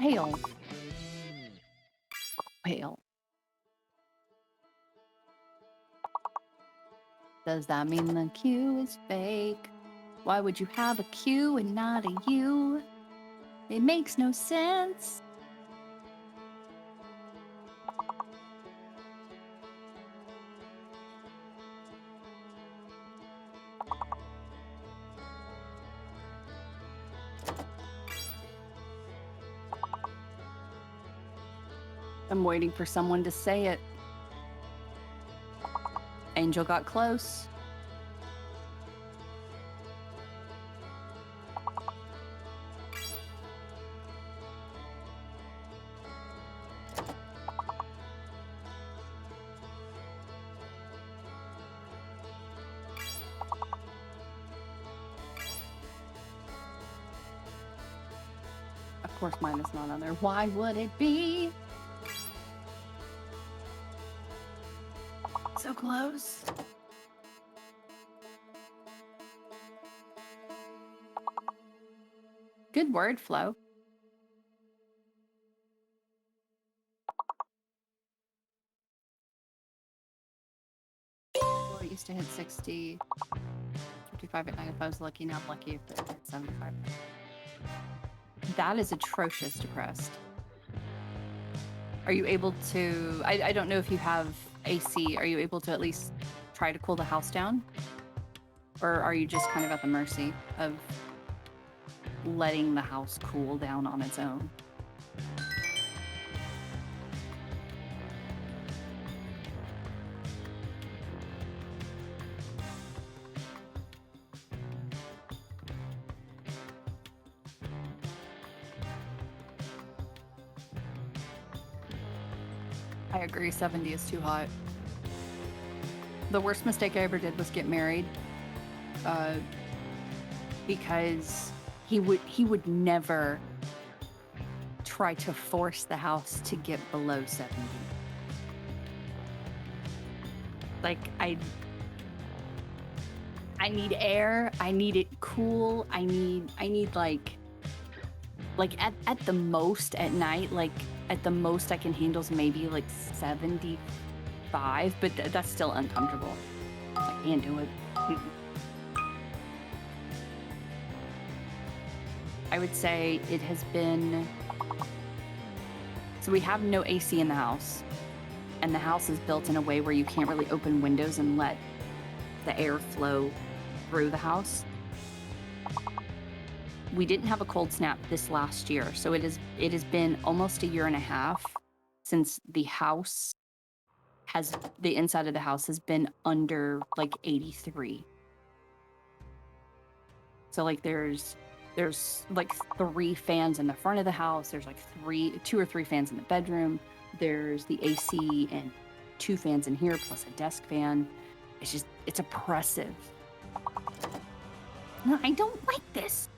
Hail. Hail. Does that mean the Q is fake? Why would you have a Q and not a U? It makes no sense. I'm waiting for someone to say it. Angel got close. Of course, mine is not on there. Why would it be? So close. Good word flow. Well, it used to hit 60, 55 at night if I was lucky. Now I'm lucky if it hit 75. That is atrocious depressed. Are you able to... I don't know if you have AC. Are you able to at least try to cool the house down? Or are you just kind of at the mercy of letting the house cool down on its own? I agree, 70 is too hot. The worst mistake I ever did was get married. Because he would never try to force the house to get below 70. Like, I need air, I need it cool, I need like at the most at night, like at the most I can handle is maybe like 75, but that's still uncomfortable. I can't do it. I would say it has been... So we have no AC in the house, and the house is built in a way where you can't really open windows and let the air flow through the house. We didn't have a cold snap this last year, so it has been almost a year and a half since the inside of the house has been under like 83. So like there's like 3 fans in the front of the house. There's like 2 or 3 fans in the bedroom. There's the AC and 2 fans in here plus a desk fan. It's oppressive. No, I don't like this.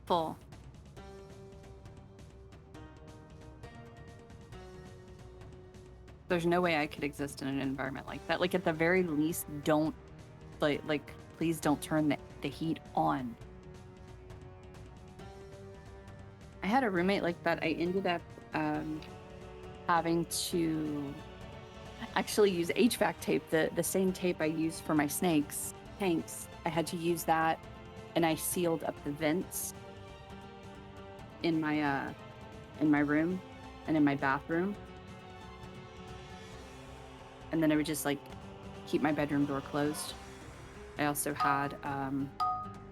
Full. There's no way I could exist in an environment like that. Like, at the very least, don't, like please don't turn the heat on. I had a roommate like that. I ended up having to actually use HVAC tape, the same tape I use for my tanks. I had to use that, and I sealed up the vents in my room and in my bathroom. And then I would just like keep my bedroom door closed. I also had,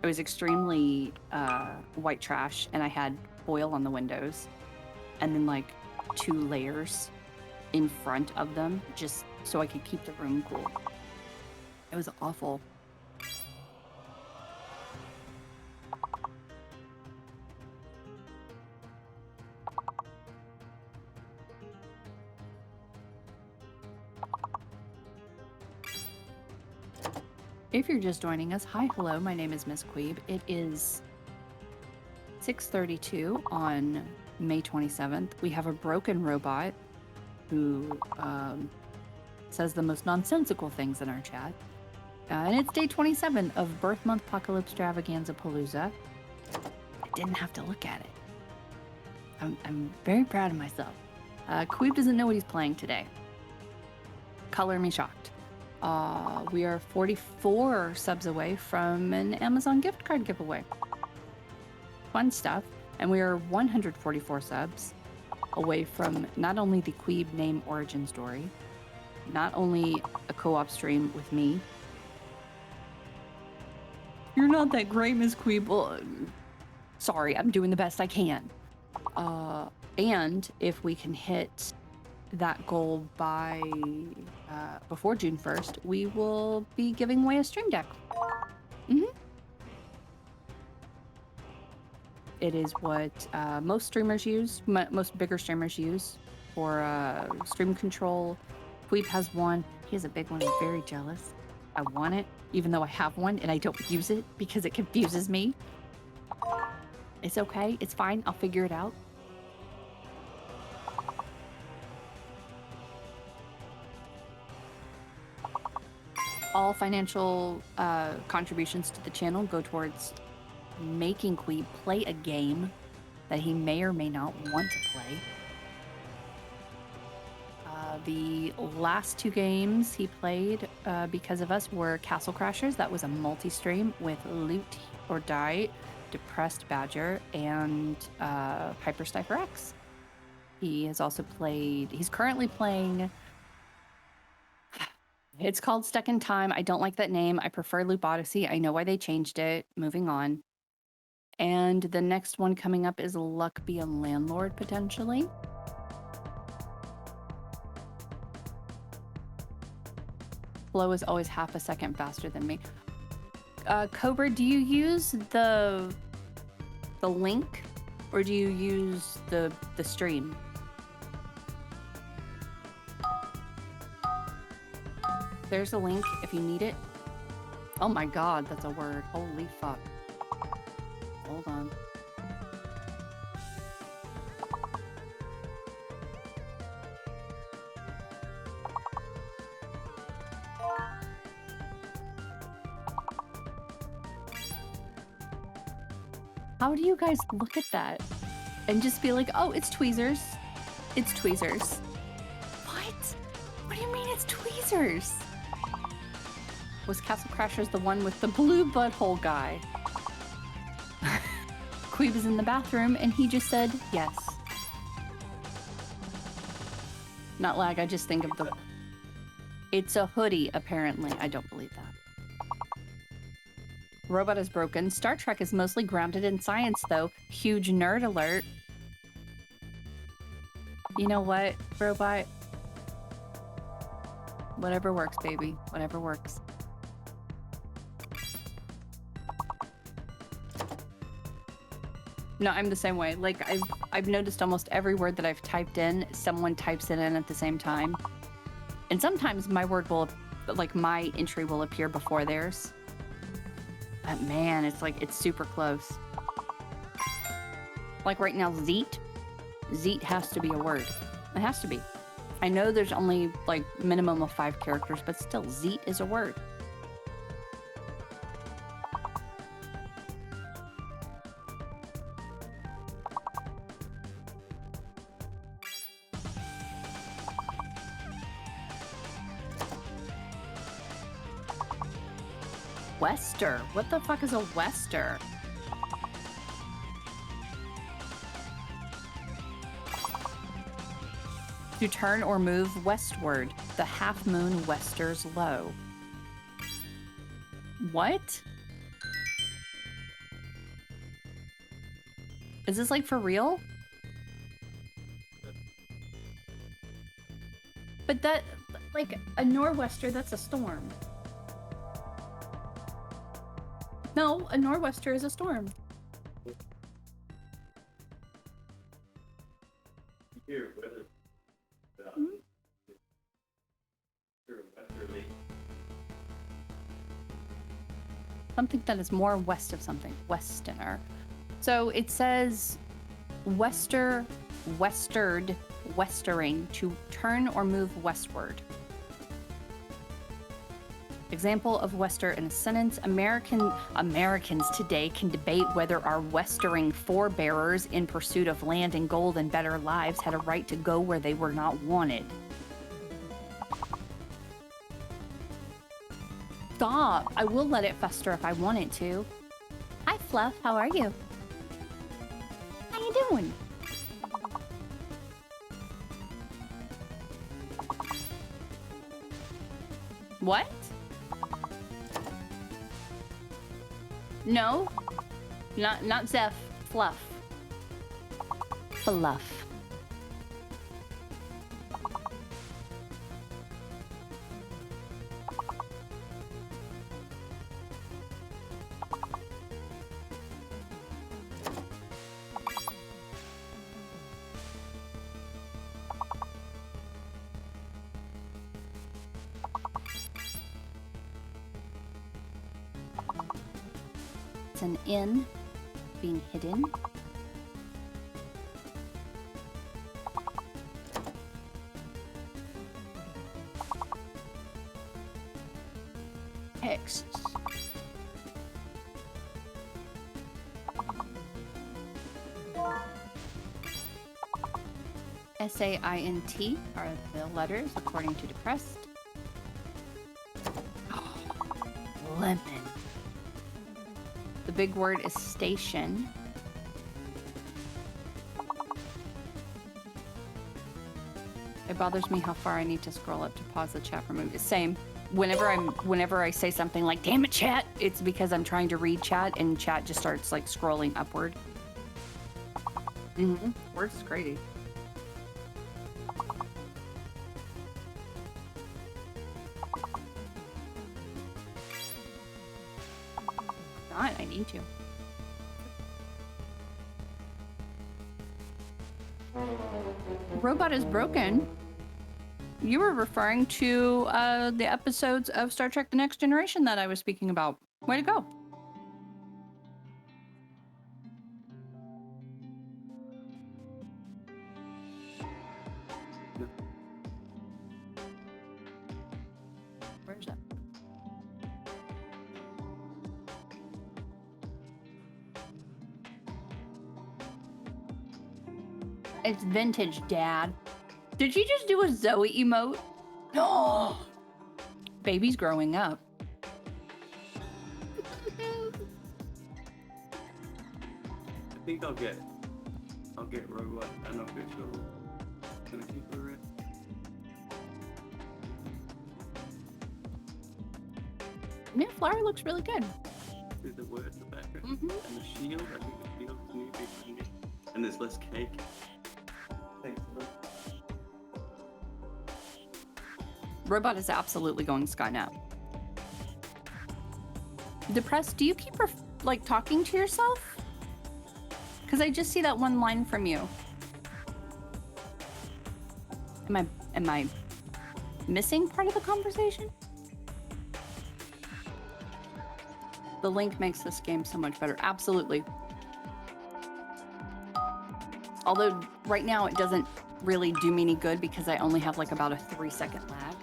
it was extremely white trash, and I had foil on the windows, and then like 2 layers in front of them, just so I could keep the room cool. It was awful. If you're just joining us, hi, hello, my name is McQueeb. It is 6:32 on May 27th. We have a broken robot who says the most nonsensical things in our chat. And it's day 27 of Birth Month Apocalypse Extravaganza Palooza. I didn't have to look at it. I'm very proud of myself. Queeb doesn't know what he's playing today. Color me shocked. We are 44 subs away from an Amazon gift card giveaway. Fun stuff. And we are 144 subs away from not only the Queeb name origin story, not only a co-op stream with me. You're not that great, Miss Queeb. Well, sorry, I'm doing the best I can. And if we can hit that goal by before June 1st, we will be giving away a stream deck. It is what most streamers use, most bigger streamers use for stream control. Queeb has one. He has a big one. I'm very jealous. I want it, even though I have one and I don't use it because it confuses me. It's okay. It's fine. I'll figure it out. All financial contributions to the channel go towards making Queeb play a game that he may or may not want to play. The last 2 games he played because of us were Castle Crashers. That was a multi-stream with Loot or Die, Depressed Badger, and Hyper Sniper X. He has also played... He's currently playing... It's called Stuck in Time. I don't like that name. I prefer Loop Odyssey. I know why they changed it. Moving on. And the next one coming up is Luck Be a Landlord, potentially. Flow is always half a second faster than me. Cobra, do you use the link, or do you use the stream? There's a link if you need it. Oh my god, that's a word. Holy fuck. Hold on. How do you guys look at that and just be like, oh, it's tweezers. It's tweezers. What? What do you mean it's tweezers? Was Castle Crashers the one with the blue butthole guy? Queeb is in the bathroom and he just said yes. Not lag, I just think of the... It's a hoodie, apparently. I don't believe that. Robot is broken. Star Trek is mostly grounded in science, though. Huge nerd alert. You know what, Robot? Whatever works, baby. Whatever works. No, I'm the same way. Like, I've noticed almost every word that I've typed in, someone types it in at the same time. And sometimes my word will, like, my entry will appear before theirs. But man, it's like, it's super close. Like right now, Zeet. Zeet has to be a word. It has to be. I know there's only, like, minimum of 5 characters, but still, Zeet is a word. Wester? What the fuck is a Wester? To turn or move westward, the half moon westers low. What? Is this like for real? But that, like, a nor'wester, that's a storm. No, a nor'wester is a storm. Here, weather. Westerly. Something that is more west of something. Westerner. So it says westered, westering, to turn or move westward. Example of wester in a sentence. Americans today can debate whether our westering forebearers in pursuit of land and gold and better lives had a right to go where they were not wanted. Stop. I will let it fester if I want it to. Hi, Fluff. How are you? How you doing? What? No, not Zeph. Fluff. Fluff. It's an N being hidden. Texts. S-A-I-N-T are the letters according to Depressed. Lemon. The big word is station. It bothers me how far I need to scroll up to pause the chat for movies. Same. Whenever I say something like, damn it, chat, it's because I'm trying to read chat and chat just starts like scrolling upward. Words is crazy. Not, I need to. Robot is broken. You were referring to the episodes of Star Trek The Next Generation that I was speaking about. Way to go. Where's that? It's vintage, Dad. Did you just do a Zoe emote? No. Baby's growing up. I think I'll get robot unofficial. Gonna keep her in. New flower looks really good. See the word in the background? And the shield, I think the shield's new big. And there's less cake. Thanks, bro. Robot is absolutely going Skynet. Depressed, do you keep like talking to yourself? Because I just see that one line from you. Am I missing part of the conversation? The link makes this game so much better. Absolutely. Although right now it doesn't really do me any good because I only have like about a 3-second lag.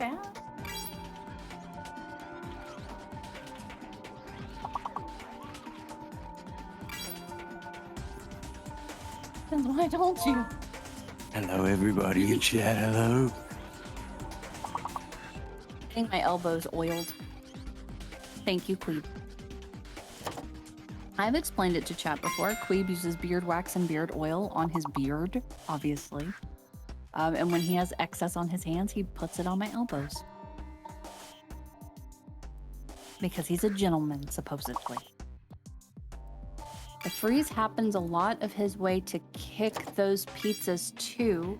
Yeah. That's what I told you. Hello, everybody in chat. Hello. Getting my elbows oiled. Thank you, Queeb. I've explained it to chat before. Queeb uses beard wax and beard oil on his beard, obviously. And when he has excess on his hands, he puts it on my elbows. because he's a gentleman, supposedly. The freeze happens a lot of his way to kick those pizzas too.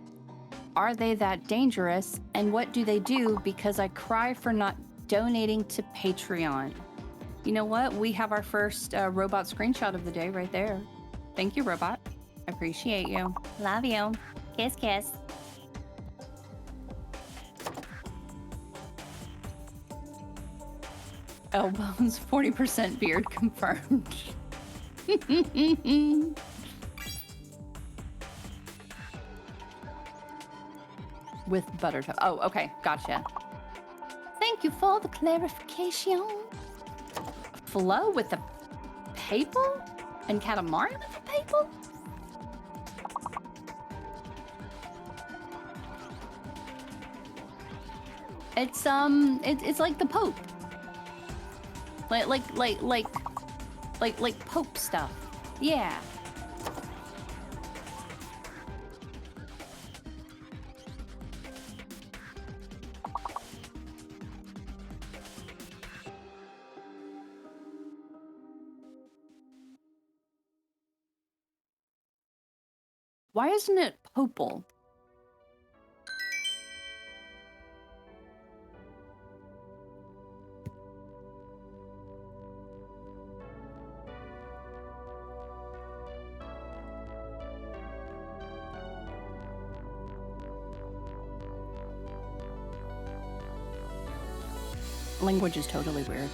Are they that dangerous? And what do they do? Because I cry for not donating to Patreon. You know what? We have our first robot screenshot of the day right there. Thank you, robot. I appreciate you. Love you. Kiss, kiss. Elbows, 40% beard confirmed. With butter toast. Oh, okay. Gotcha. Thank you for the clarification. Flow with the people? And calamari with the people? It's like the Pope. Like Pope stuff. Yeah. Why isn't it Popal? Language is totally weird.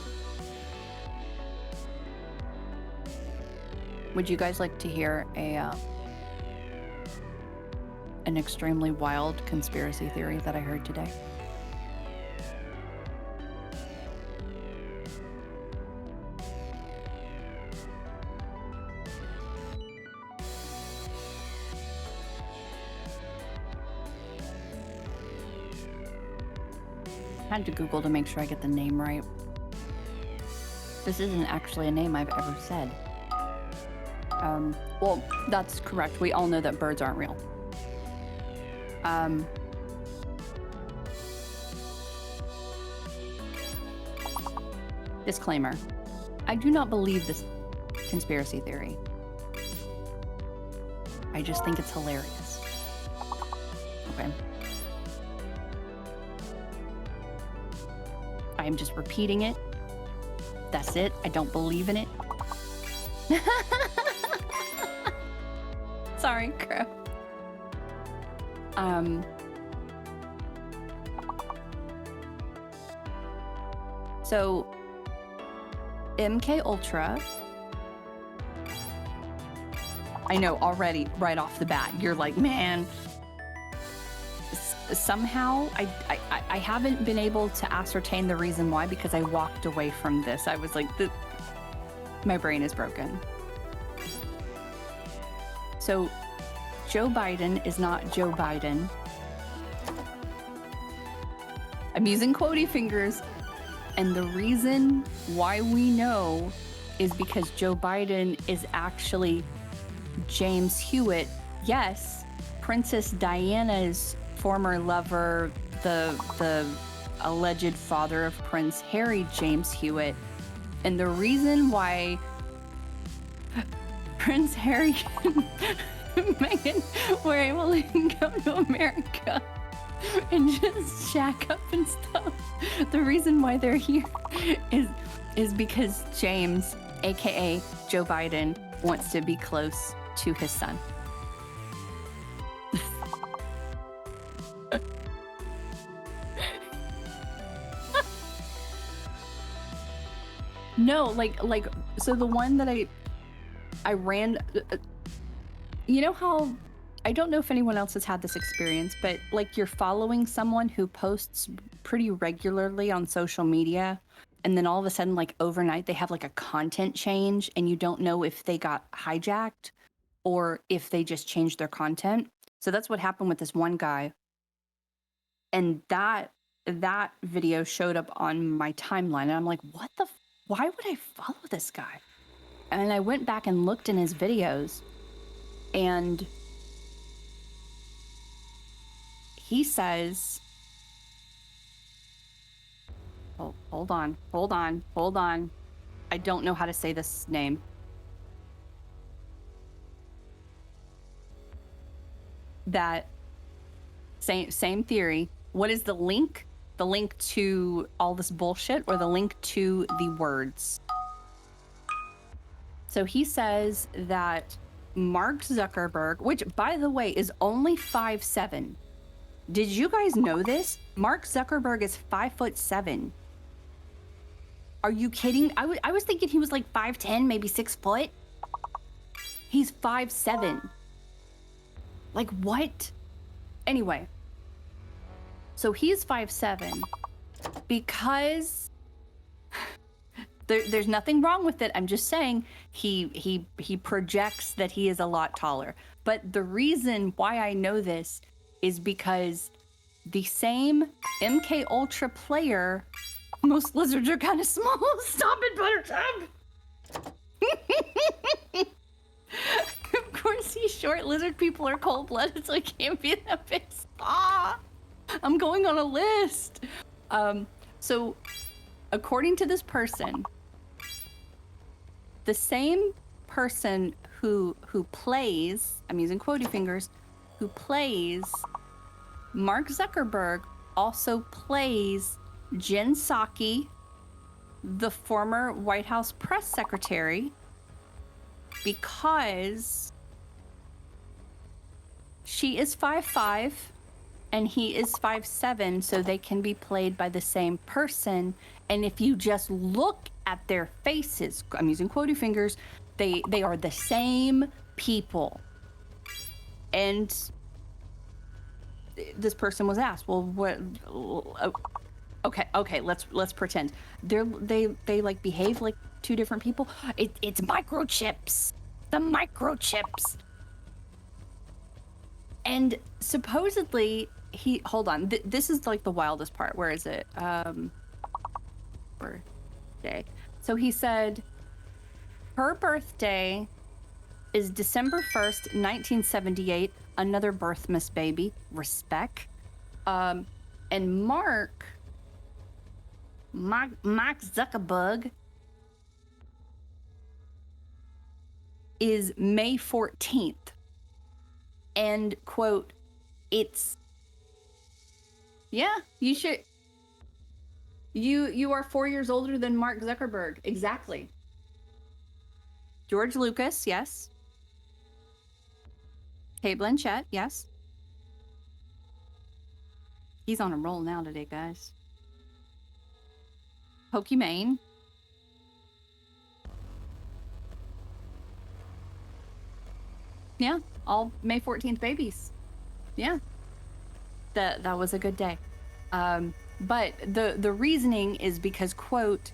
Would you guys like to hear an extremely wild conspiracy theory that I heard today? I had to Google to make sure I get the name right. This isn't actually a name I've ever said. Well, that's correct. We all know that birds aren't real. Disclaimer. I do not believe this conspiracy theory. I just think it's hilarious. Okay. I am just repeating it. That's it. I don't believe in it. Sorry, Crow. So MK Ultra, I know already right off the bat, you're like, man, somehow I haven't been able to ascertain the reason why, because I walked away from this. I was like, my brain is broken. So Joe Biden is not Joe Biden. I'm using quotey fingers. And the reason why we know is because Joe Biden is actually James Hewitt. Yes, Princess Diana's former lover, the alleged father of Prince Harry, James Hewitt. And the reason why Prince Harry and Meghan were able to go to America and just shack up and stuff. The reason why they're here is because James, aka Joe Biden, wants to be close to his son. No, like so the one that I ran, you know how, I don't know if anyone else has had this experience, but like you're following someone who posts pretty regularly on social media, and then all of a sudden, like overnight, they have like a content change and you don't know if they got hijacked or if they just changed their content. So that's what happened with this one guy. And that video showed up on my timeline and I'm like, why would I follow this guy? And I went back and looked in his videos, and he says hold on. I don't know how to say this name. That same theory. What is the link? The link to all this bullshit or the link to the words? So he says that Mark Zuckerberg, which by the way is only 5'7". Did you guys know this? Mark Zuckerberg is 5'7". Are you kidding? I was thinking he was like 5'10", maybe 6 foot. He's 5'7". Like what? Anyway, so he's 5'7" because there's nothing wrong with it. I'm just saying he projects that he is a lot taller. But the reason why I know this is because the same MK Ultra player, most lizards are kind of small. Stop it, Buttercup! Of course he's short. Lizard people are cold-blooded, so I can't be that big. Ah! I'm going on a list. So according to this person, the same person who plays, I'm using quotey fingers, who plays Mark Zuckerberg also plays Jen Psaki, the former White House press secretary, because she is 5'5" and he is 5'7", so they can be played by the same person. And if you just look at their faces, I'm using quotey fingers, they are the same people. And this person was asked, well, what? Okay, let's pretend they like behave like two different people. It's microchips, the microchips. And supposedly hold on, this is like the wildest part. Where is it? Birthday. So he said her birthday is December 1st, 1978. Another birth miss baby. Respect. And Mark Zuckerberg is May 14th. And quote, yeah, you should. You are 4 years older than Mark Zuckerberg. Exactly. George Lucas, yes. Kate Blanchett, yes. He's on a roll now today, guys. Pokimane. Yeah, all May 14th babies. Yeah. That was a good day. But the reasoning is because, quote,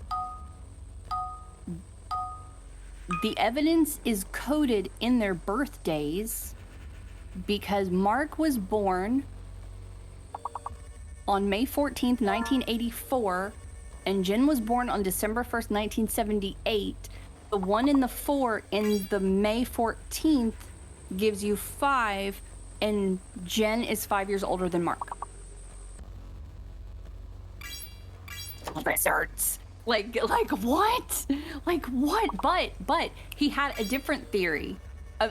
the evidence is coded in their birthdays because Mark was born on May 14th, 1984, and Jen was born on December 1st, 1978. The 1 and the 4 in the May 14th gives you 5, and Jen is 5 years older than Mark. Lizards. Like what? Like what? But he had a different theory. I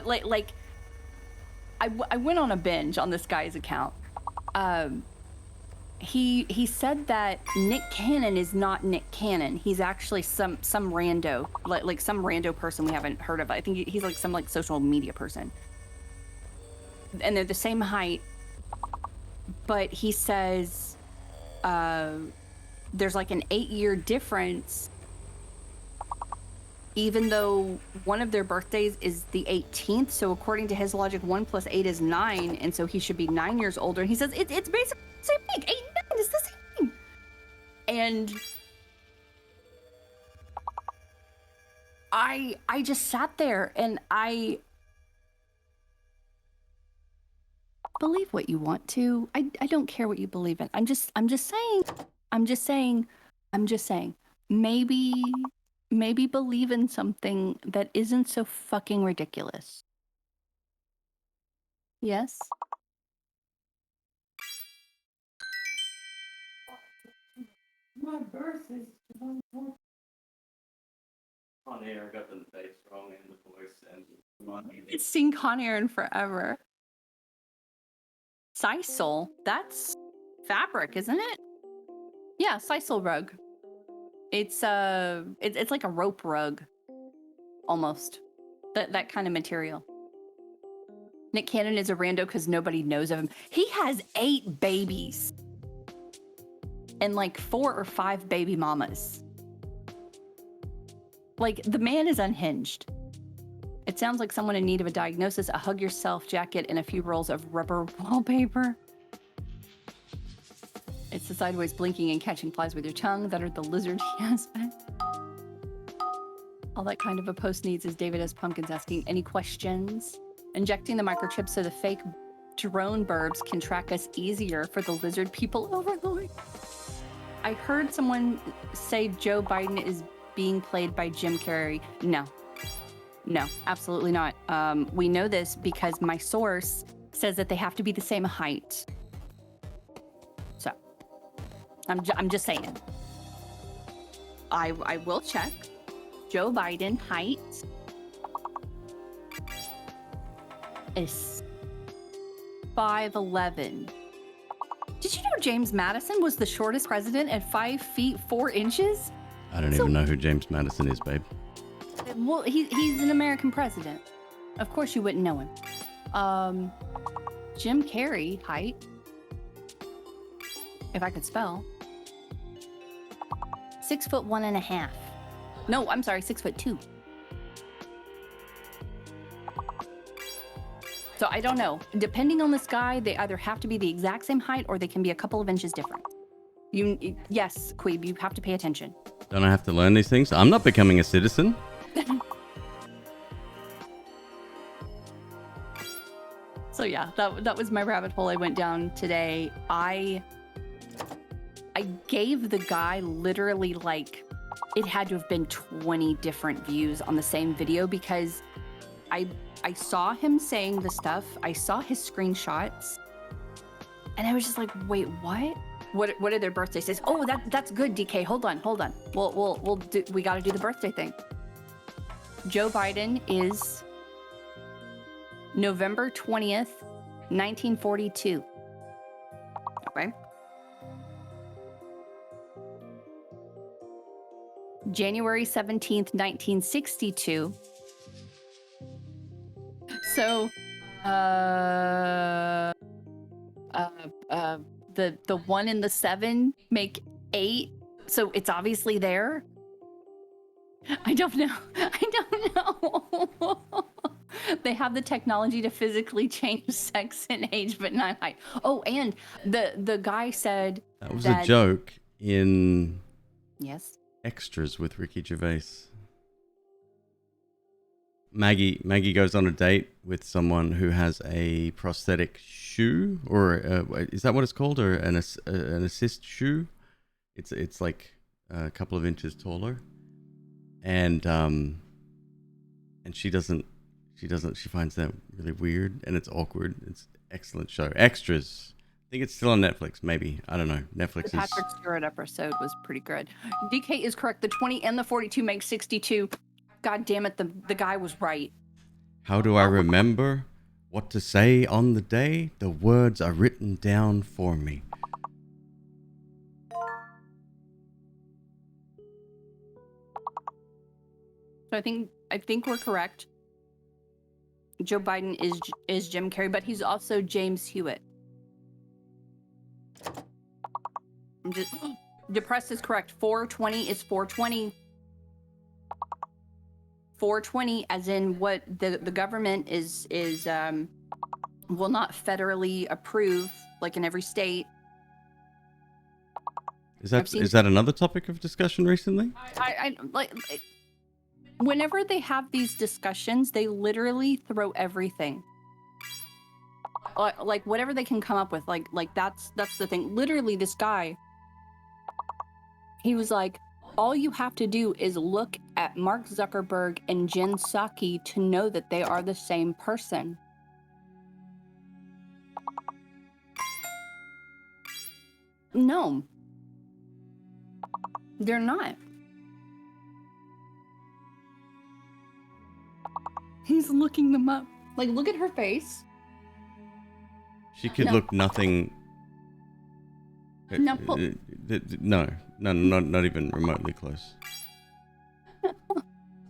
went on a binge on this guy's account. He said that Nick Cannon is not Nick Cannon. He's actually some rando, like some rando person we haven't heard of. I think he's like some like social media person. And they're the same height. But he says there's like an 8-year difference, even though one of their birthdays is the 18th. So according to his logic, 1 + 8 is 9, and so he should be 9 years older. And he says it's basically the same thing. 8 and 9 is the same thing. And I just sat there and I believe what you want to. I don't care what you believe in. I'm just saying. Maybe believe in something that isn't so fucking ridiculous. Yes? My birth is on air. I got the face wrong and the voice and It's seen Con Air in forever. Sisal? That's fabric, isn't it? Yeah, sisal rug. It's it's like a rope rug, almost. That kind of material. Nick Cannon is a rando because nobody knows of him. He has 8 babies. And like 4 or 5 baby mamas. Like, the man is unhinged. It sounds like someone in need of a diagnosis, a hug yourself jacket, and a few rolls of rubber wallpaper. It's the sideways blinking and catching flies with your tongue that are the lizard aspect. All that kind of a post needs is David S. Pumpkins asking any questions. Injecting the microchip so the fake drone burbs can track us easier for the lizard people overlord. I heard someone say Joe Biden is being played by Jim Carrey. No, absolutely not. We know this because my source says that they have to be the same height. So, I'm just saying. I will check. Joe Biden height is 5'11". Did you know James Madison was the shortest president at 5 feet 4 inches? I don't even know who James Madison is, babe. Well, he's an American president. Of course you wouldn't know him. Jim Carrey height, if I could spell, 6'1.5". No, I'm sorry, 6'2". So I don't know. Depending on this guy, they either have to be the exact same height or they can be a couple of inches different. Yes, Queeb, you have to pay attention. Don't I have to learn these things? I'm not becoming a citizen. So yeah, that was my rabbit hole I went down today. I gave the guy literally like, it had to have been 20 different views on the same video because I saw him saying the stuff, I saw his screenshots, and I was just like, wait, what? What are their birthdays? Says, oh, that's good, DK. Hold on. We got to do the birthday thing. Joe Biden is November 20th, 1942. Okay. January 17th, 1962. So, the 1 and the 7 make 8, so it's obviously there. I don't know. They have the technology to physically change sex and age, but not height. Oh, and the guy said that was a joke in Yes. Extras with Ricky Gervais. Maggie goes on a date with someone who has a prosthetic shoe, or is that what it's called, or an assist shoe? It's like a couple of inches taller, and she finds that really weird, and it's awkward. It's an excellent show. Extras. I think it's still on Netflix, maybe. I don't know. Netflix The Patrick Stewart episode was pretty good. DK is correct. The 20 and the 42 make 62. God damn it, the guy was right. How do I remember what to say on the day? The words are written down for me. So I think we're correct. Joe Biden is Jim Carrey, but he's also James Hewitt. I'm just depressed is correct. 420 is 420. 420, as in what the government is will not federally approve, like in every state. Is that another topic of discussion recently? I like whenever they have these discussions, they literally throw everything. Like whatever they can come up with, like that's the thing. Literally, this guy, he was like, all you have to do is look at Mark Zuckerberg and Jen Psaki to know that they are the same person. No. They're not. He's looking them up. Like, look at her face. She could No. look nothing. No. No, not even remotely close.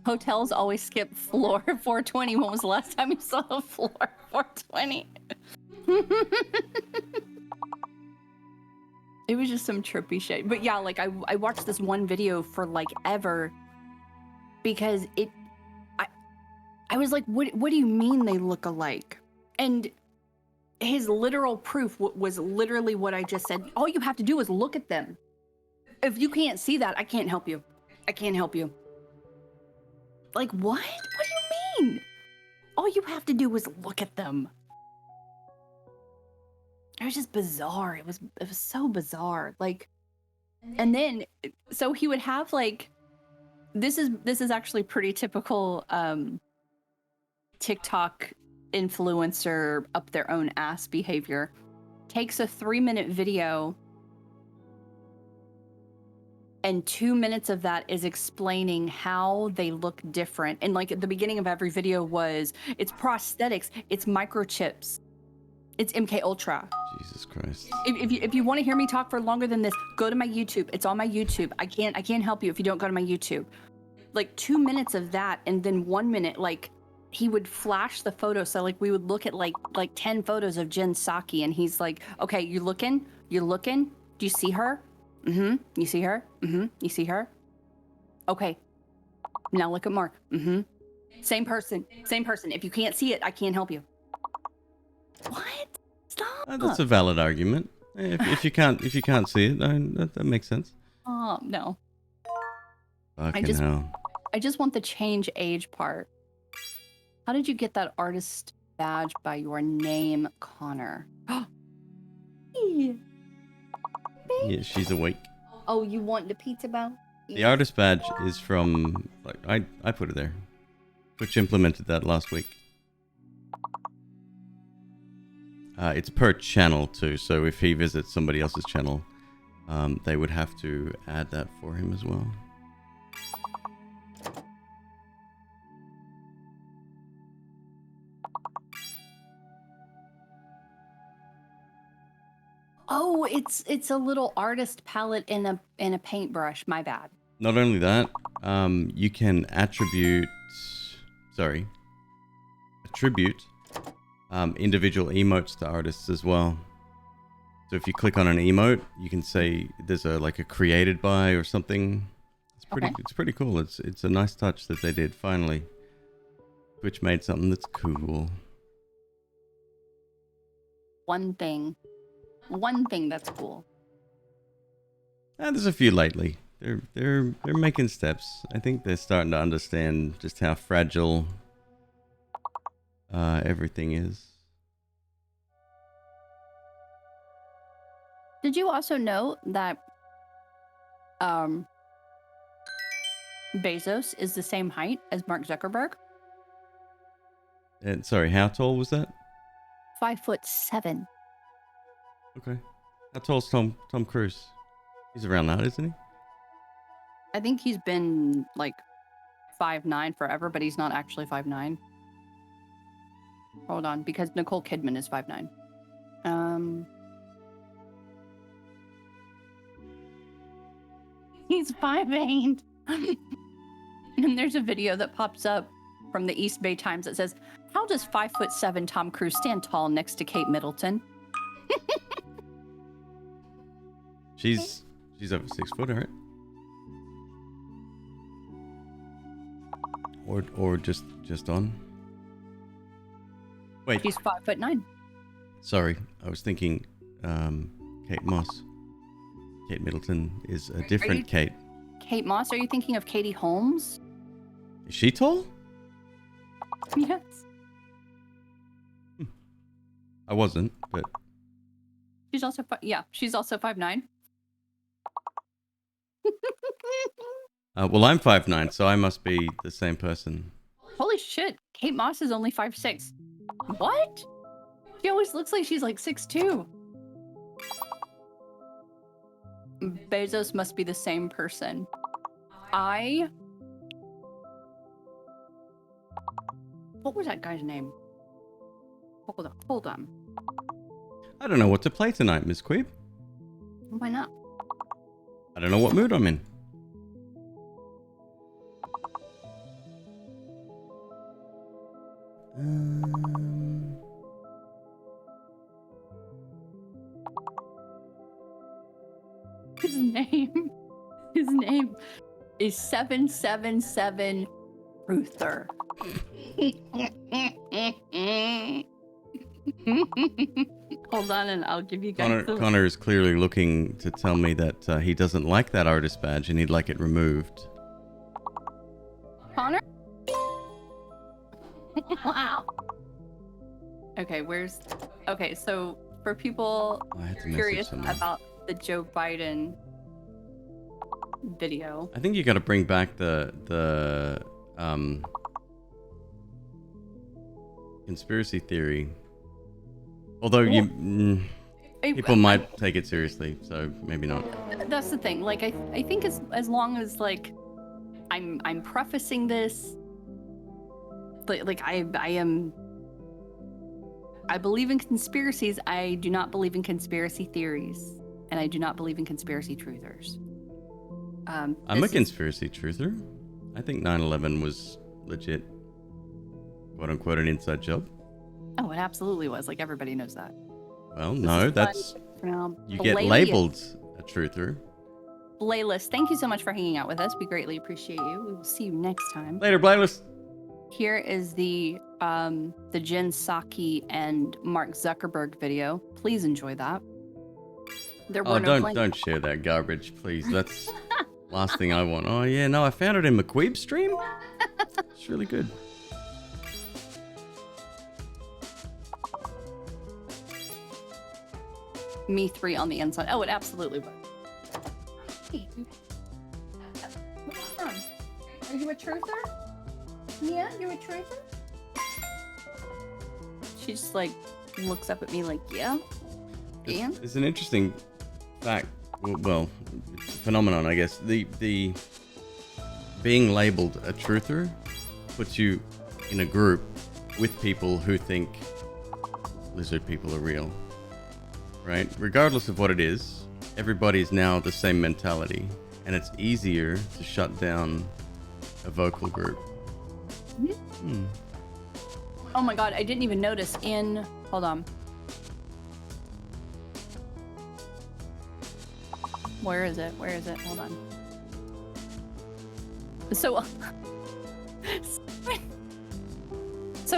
Hotels always skip floor 420. When was the last time you saw a floor 420? It was just some trippy shit. But yeah, like I watched this one video for like ever because I was like, what do you mean they look alike? And his literal proof was literally what I just said. All you have to do is look at them. If you can't see that, I can't help you. I can't help you. Like, what? What do you mean? All you have to do is look at them. It was just bizarre. It was so bizarre. Like, and then, so he would have like, this is actually pretty typical TikTok influencer up their own ass behavior. Takes a 3-minute video and 2 minutes of that is explaining how they look different. And like at the beginning of every video was, it's prosthetics, it's microchips, it's MK Ultra. Jesus Christ. If you want to hear me talk for longer than this, go to my YouTube. It's on my YouTube. I can't help you if you don't go to my YouTube. Like 2 minutes of that, and then 1 minute, like he would flash the photo. So like we would look at like 10 photos of Jen Psaki, and he's like, okay, you're looking. Do you see her? Mm-hmm. You see her? Mm-hmm. You see her? Okay. Now look at Mark. Mm-hmm. Same person. If you can't see it, I can't help you. What? Stop. That's a valid argument. If you can't see it, that makes sense. Oh no. Fucking hell. I just want the change age part. How did you get that artist badge by your name, Connor? Yeah, she's awake. Oh, you want the pizza bow? The artist badge is from, like, I put it there. Twitch implemented that last week. It's per channel too, so if he visits somebody else's channel, they would have to add that for him as well. Oh, it's a little artist palette in a paintbrush. My bad. Not only that, you can attribute individual emotes to artists as well. So if you click on an emote, you can say there's a created by or something. It's pretty cool. It's a nice touch that they did finally. Twitch made something that's cool. One thing that's cool. There's a few lately. They're making steps. I think they're starting to understand just how fragile everything is. Did you also know that Bezos is the same height as Mark Zuckerberg? And sorry, how tall was that? 5'7". Okay. How tall's Tom Cruise? He's around that, isn't he? I think he's been like 5'9" forever, but he's not actually 5'9". Hold on, because Nicole Kidman is 5'9". He's 5'8". And there's a video that pops up from the East Bay Times that says, "How does 5'7" Tom Cruise stand tall next to Kate Middleton?" She's over 6 foot, right? Or just on. Wait. She's 5'9". Sorry, I was thinking Kate Moss. Kate Middleton is a different Kate. Kate Moss? Are you thinking of Katie Holmes? Is she tall? Yes. I wasn't, but She's also she's also 5'9". well, I'm 5'9", so I must be the same person. Holy shit! Kate Moss is only 5'6". What? She always looks like she's like 6'2". Bezos must be the same person. What was that guy's name? Hold on. I don't know what to play tonight, Miss Queeb. Why not? I don't know what mood I'm in. His name is 777 Ruther. Hold on, and I'll give you guys. Connor is clearly looking to tell me that he doesn't like that artist badge and he'd like it removed. Connor? Wow. Okay, so for people curious about the Joe Biden video, I think you got to bring back the conspiracy theory. Although people might take it seriously, so maybe not. That's the thing. Like, I think as long as like I'm prefacing this, like I believe in conspiracies. I do not believe in conspiracy theories, and I do not believe in conspiracy truthers. I'm a conspiracy truther. I think 9/11 was legit, quote unquote, an inside job. Oh, it absolutely was. Like, everybody knows that. Well, no, that's you get labeled a truther. Blayless, thank you so much for hanging out with us. We greatly appreciate you. We will see you next time. Later, Blayless. Here is the Jen Psaki and Mark Zuckerberg video. Please enjoy that. Don't share that garbage, please. That's last thing I want. Oh yeah, no, I found it in McQueeb's stream. It's really good. Me 3 on the inside. Oh, it absolutely was. Hey, what's wrong? Are you a truther? Yeah, you're a truther? She just like looks up at me like, yeah. And it's an interesting fact. Well, phenomenon, I guess. The being labeled a truther puts you in a group with people who think lizard people are real. Right? Regardless of what it is, everybody's now the same mentality, and it's easier to shut down a vocal group. Oh my god, I didn't even notice hold on. Where is it? Hold on. So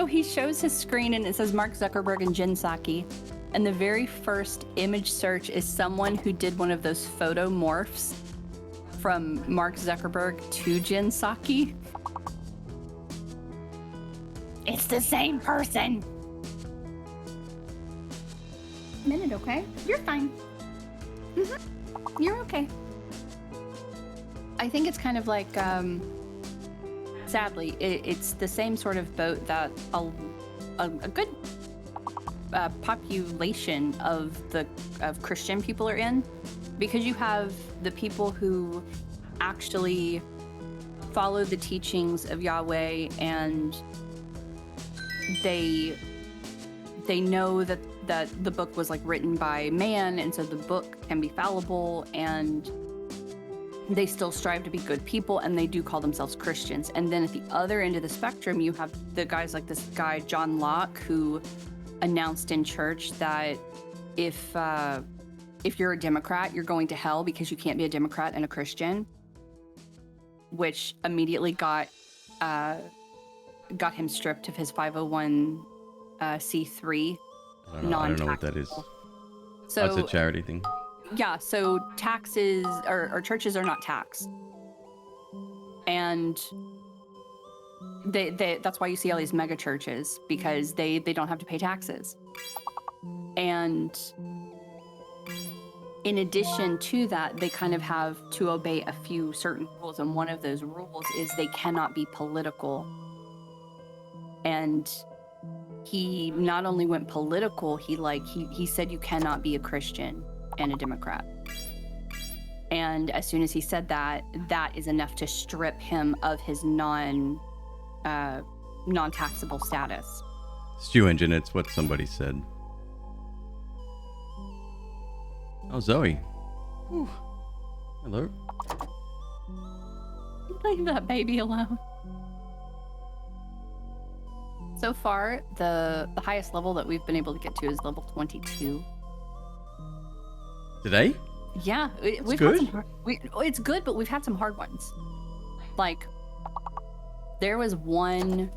he shows his screen and it says Mark Zuckerberg and Jen Psaki. And the very first image search is someone who did one of those photo morphs from Mark Zuckerberg to Jen Psaki. It's the same person. A minute, okay? You're fine. You're okay. I think it's kind of like, sadly, it's the same sort of boat that a good population of Christian people are in, because you have the people who actually follow the teachings of Yahweh, and they know that the book was like written by man, and so the book can be fallible, and they still strive to be good people, and they do call themselves Christians. And then at the other end of the spectrum, you have the guys like this guy John Locke, who announced in church that if you're a Democrat, you're going to hell because you can't be a Democrat and a Christian, which immediately got him stripped of his 501c3 I don't know what that is. So that's a charity thing. Yeah, so taxes or churches are not taxed, and they that's why you see all these mega churches, because they don't have to pay taxes. And in addition to that, they kind of have to obey a few certain rules, and one of those rules is they cannot be political. And he not only went political, he said you cannot be a Christian and a Democrat. And as soon as he said that, that is enough to strip him of his non-taxable status. Stew engine, it's what somebody said. Oh, Zoe. Whew. Hello. Leave that baby alone. So far, the highest level that we've been able to get to is level 22. Today? Yeah, we've good. had some it's good, but we've had some hard ones. Like, there was one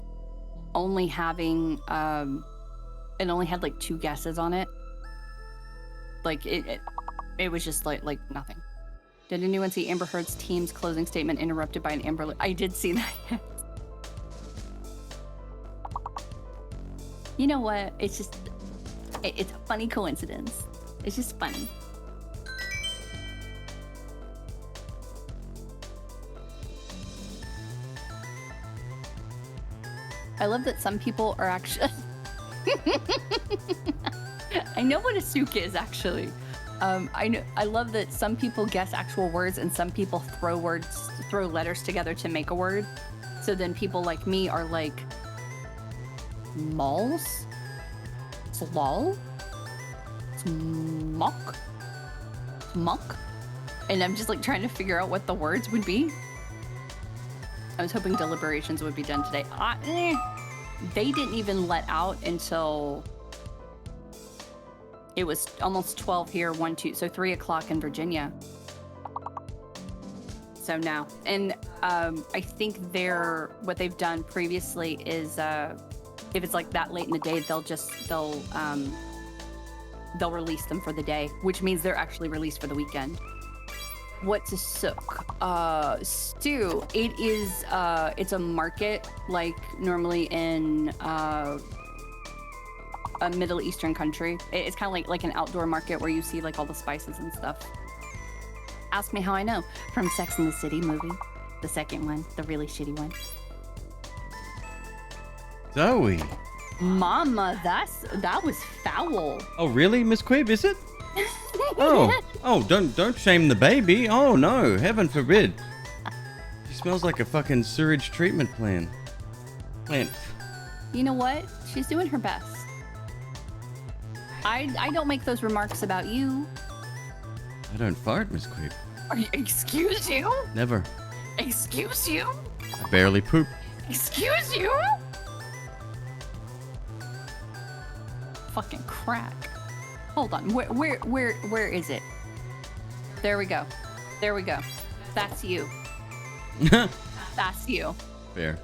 only having it only had like 2 guesses on it. Like it was just like nothing. Did anyone see Amber Heard's team's closing statement interrupted by an Amber Alert? I did see that. You know what? It's just it's a funny coincidence. It's just funny. I love that some people are actually... I know what a souk is, actually. I love that some people guess actual words and some people throw letters together to make a word. So then people like me are like... Malls? It's lol? It's mock? It's muck? And I'm just like trying to figure out what the words would be. I was hoping deliberations would be done today. They didn't even let out until it was almost 12 here, 1, 2, so 3 o'clock in Virginia. So now, and I think what they've done previously is if it's like that late in the day, they'll release them for the day, which means they're actually released for the weekend. What's a souk? Stew. It is, it's a market, like normally in a Middle Eastern country. It's kind of like an outdoor market where you see like all the spices and stuff. Ask me how I know. From Sex and the City movie. The second one, the really shitty one. Zoe. Mama, that was foul. Oh, really, Miss Queeb, is it? Oh, don't shame the baby. Oh no, heaven forbid. She smells like a fucking sewage treatment plant. You know what? She's doing her best. I don't make those remarks about you. I don't fart, Miss Queeb. Excuse you? Never. Excuse you? I barely poop. Excuse you? Fucking crack. Hold on. Where is it? There we go. There we go. That's you. That's you. Fair.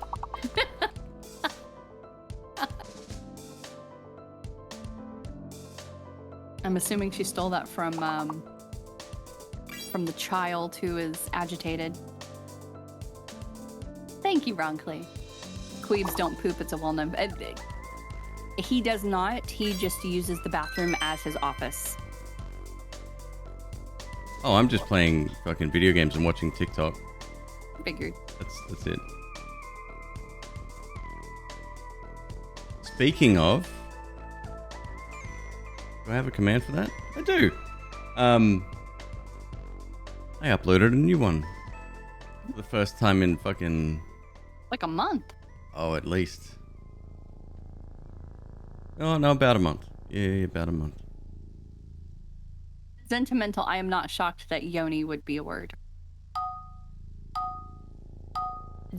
I'm assuming she stole that from the child who is agitated. Thank you, Ronclay. Queebs don't poop. It's a well-known... He does not. He just uses the bathroom as his office. Oh, I'm just playing fucking video games and watching TikTok. Figured. That's it. Speaking of... Do I have a command for that? I do. I uploaded a new one. For the first time in fucking... Like a month. Oh, at least. Oh, no, about a month. Yeah, about a month. Sentimental, I am not shocked that yoni would be a word.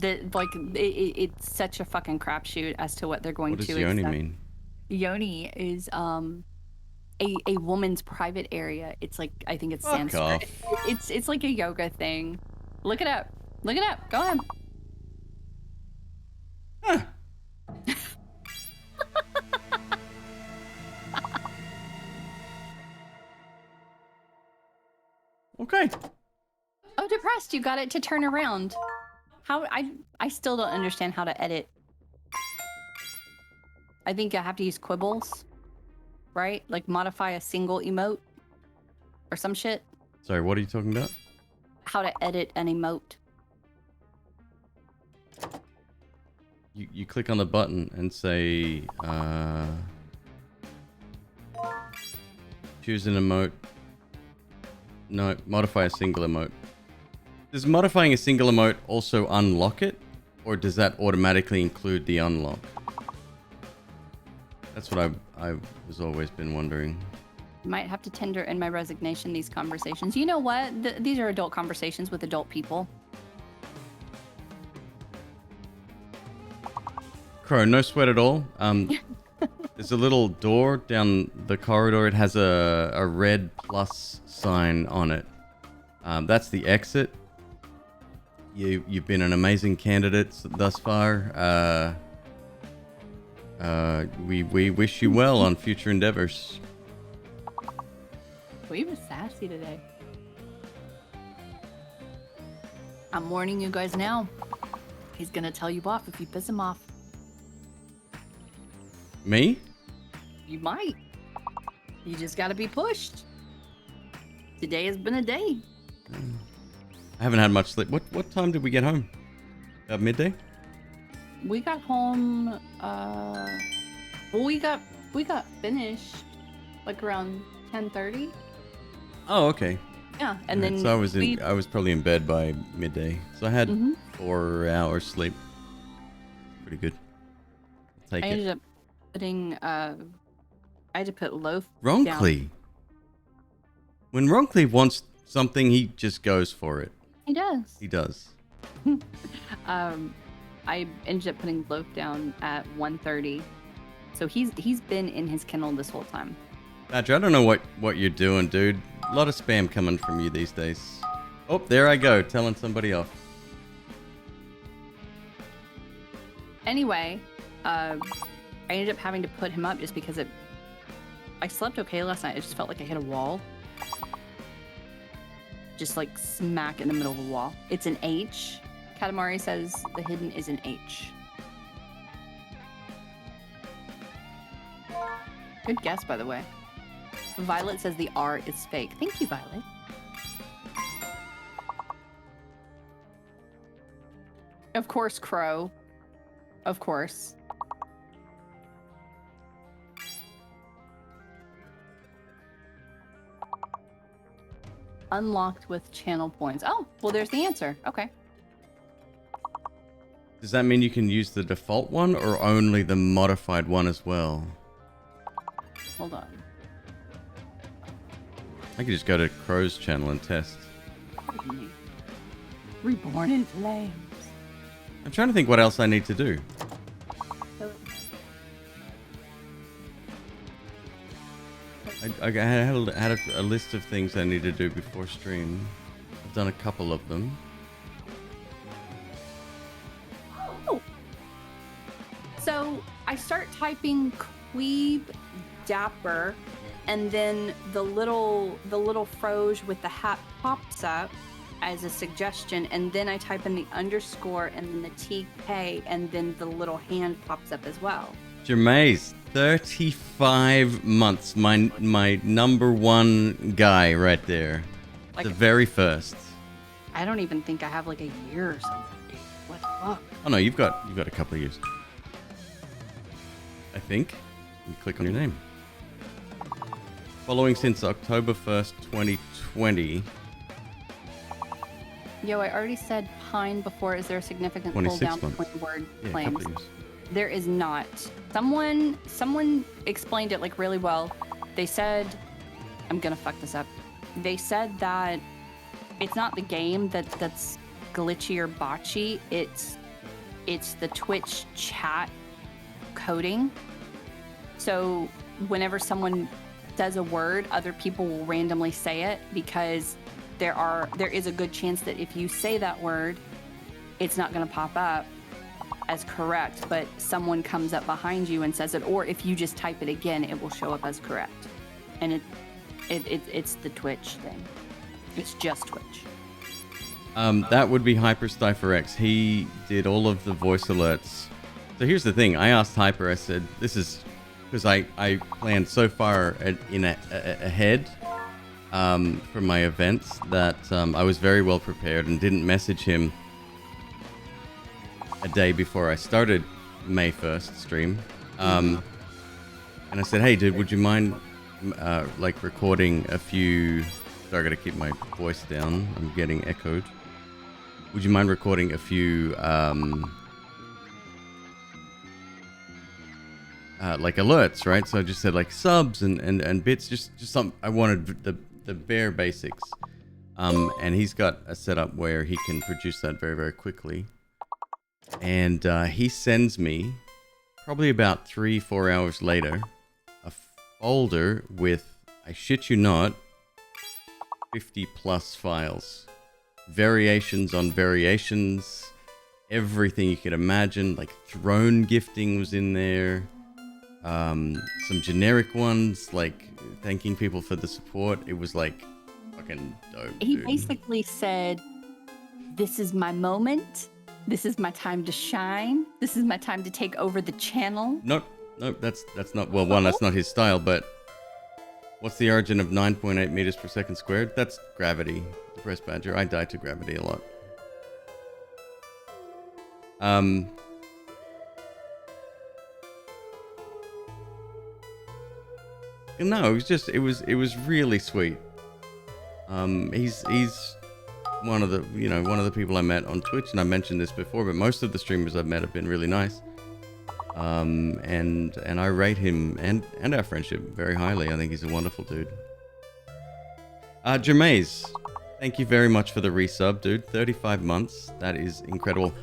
It's such a fucking crapshoot as to what they're going to. What does yoni mean? Yoni is a woman's private area. It's like, I think it's Sanskrit. It's like a yoga thing. Look it up. Look it up. Go ahead. Huh. Okay. Oh, depressed. You got it to turn around. How? I still don't understand how to edit. I think I have to use quibbles, right? Like modify a single emote or some shit. Sorry, what are you talking about? How to edit an emote. You click on the button and say, choose an emote. No, modify a single emote. Does modifying a single emote also unlock it? Or does that automatically include the unlock? That's what I was always been wondering. Might have to tender in my resignation these conversations. You know what? These are adult conversations with adult people. Crow, no sweat at all. There's a little door down the corridor. It has a red plus sign on it. That's the exit. You've been an amazing candidate thus far. We wish you well on future endeavors. We were sassy today. I'm warning you guys now. He's gonna tell you off if you piss him off. Me? You might. You just gotta be pushed. Today has been a day. I haven't had much sleep. What time did we get home? Midday? We got home. Well, we got finished like around 10:30. Oh, okay. Yeah, and then so I was probably in bed by midday. So I had 4 hours sleep. Pretty good. I'll take I it. ended up putting. I had to put loaf Ronkley. down. When Ronkley wants something, he just goes for it. He does. He does. I ended up putting loaf down at 1:30. So he's been in his kennel this whole time. Badger, I don't know what you're doing, dude. A lot of spam coming from you these days. Oh, there I go, telling somebody off. Anyway, I ended up having to put him up just because I slept okay last night. I just felt like I hit a wall. Just like smack in the middle of a wall. It's an H. Katamari says the hidden is an H. Good guess, by the way. Violet says the R is fake. Thank you, Violet. Of course, Crow. Of course. Unlocked with channel points. Oh, well, there's the answer. Okay. Does that mean you can use the default one or only the modified one as well? Hold on. I could just go to Crow's channel and test. Reborn in flames. I'm trying to think what else I need to do. I had a list of things I need to do before stream. I've done a couple of them. Oh. So I start typing McQueeb Dapper, and then the little froge with the hat pops up as a suggestion, and then I type in the underscore and then the TK, and then the little hand pops up as well. Jermaise, 35 months. My number one guy right there. Like, the very first. I don't even think I have like a year or something. What the fuck? Oh no, you've got a couple of years. I think. You click on your name. Following since October 1st, 2020. Yo, I already said pine before. Is there a significant 26 cooldown months. between word Yeah, a claims? couple of years. There is not. Someone explained it like really well. They said, I'm gonna fuck this up. They said that it's not the game that's glitchy or botchy. It's the Twitch chat coding. So whenever someone says a word, other people will randomly say it because there is a good chance that if you say that word, it's not gonna pop up as correct, but someone comes up behind you and says it, or if you just type it again, it will show up as correct. And it's the Twitch thing. It's just Twitch. That would be HyperStypherX. He did all of the voice alerts. So here's the thing. I asked Hyper, I said, this is because I planned so far ahead for my events that I was very well prepared and didn't message him a day before I started May 1st stream. And I said, hey dude, would you mind like recording a few Sorry, I gotta keep my voice down. I'm getting echoed. Would you mind recording a few, like alerts, right? So I just said like subs and bits, just some, I wanted the bare basics. And he's got a setup where he can produce that very, very quickly. And he sends me, probably about 3-4 hours later, a folder with, I shit you not, 50 plus files. Variations on variations, everything you could imagine, like throne gifting was in there. Some generic ones, like thanking people for the support. It was like fucking dope. He dude. basically said, "This is my moment. This is my time to shine. This is my time to take over the channel." Nope, that's not, well, one, that's not his style, but what's the origin of 9.8 meters per second squared? That's gravity. The press badger. I die to gravity a lot. No, it was really sweet. He's one of the people I met on Twitch, and I mentioned this before, but most of the streamers I've met have been really nice. And I rate him and our friendship very highly. I think he's a wonderful dude. Jermaze, thank you very much for the resub, dude. 35 months. That is incredible.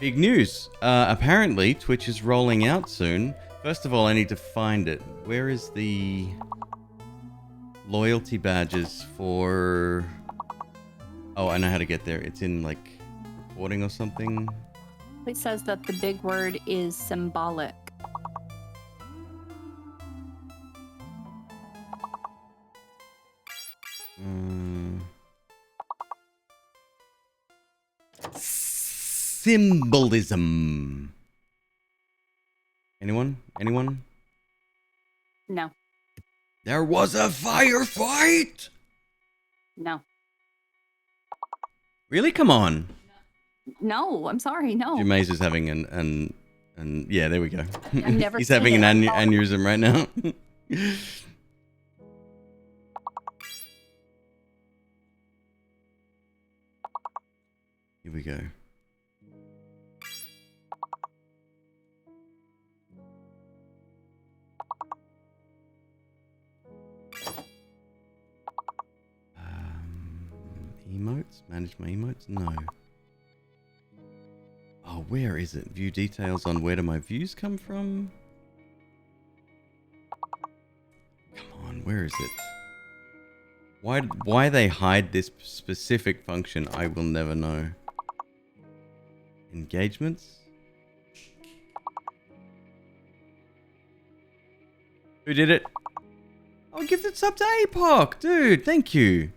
Big news. Apparently, Twitch is rolling out soon. First of all, I need to find it. Where is the loyalty badges for... Oh, I know how to get there. It's in, like, reporting or something. It says that the big word is symbolic. Symbolism. Anyone? No. There was a firefight! No. Really? Come on. No, I'm sorry, no. Jermaze is having an yeah, there we go. I've never He's seen having it. an aneurysm right now. Here we go. Emotes? Manage my emotes? No. Oh, where is it? View details on where do my views come from? Come on, where is it? Why they hide this specific function, I will never know. Engagements? Who did it? Oh, gifted sub to APOC! Dude, thank you.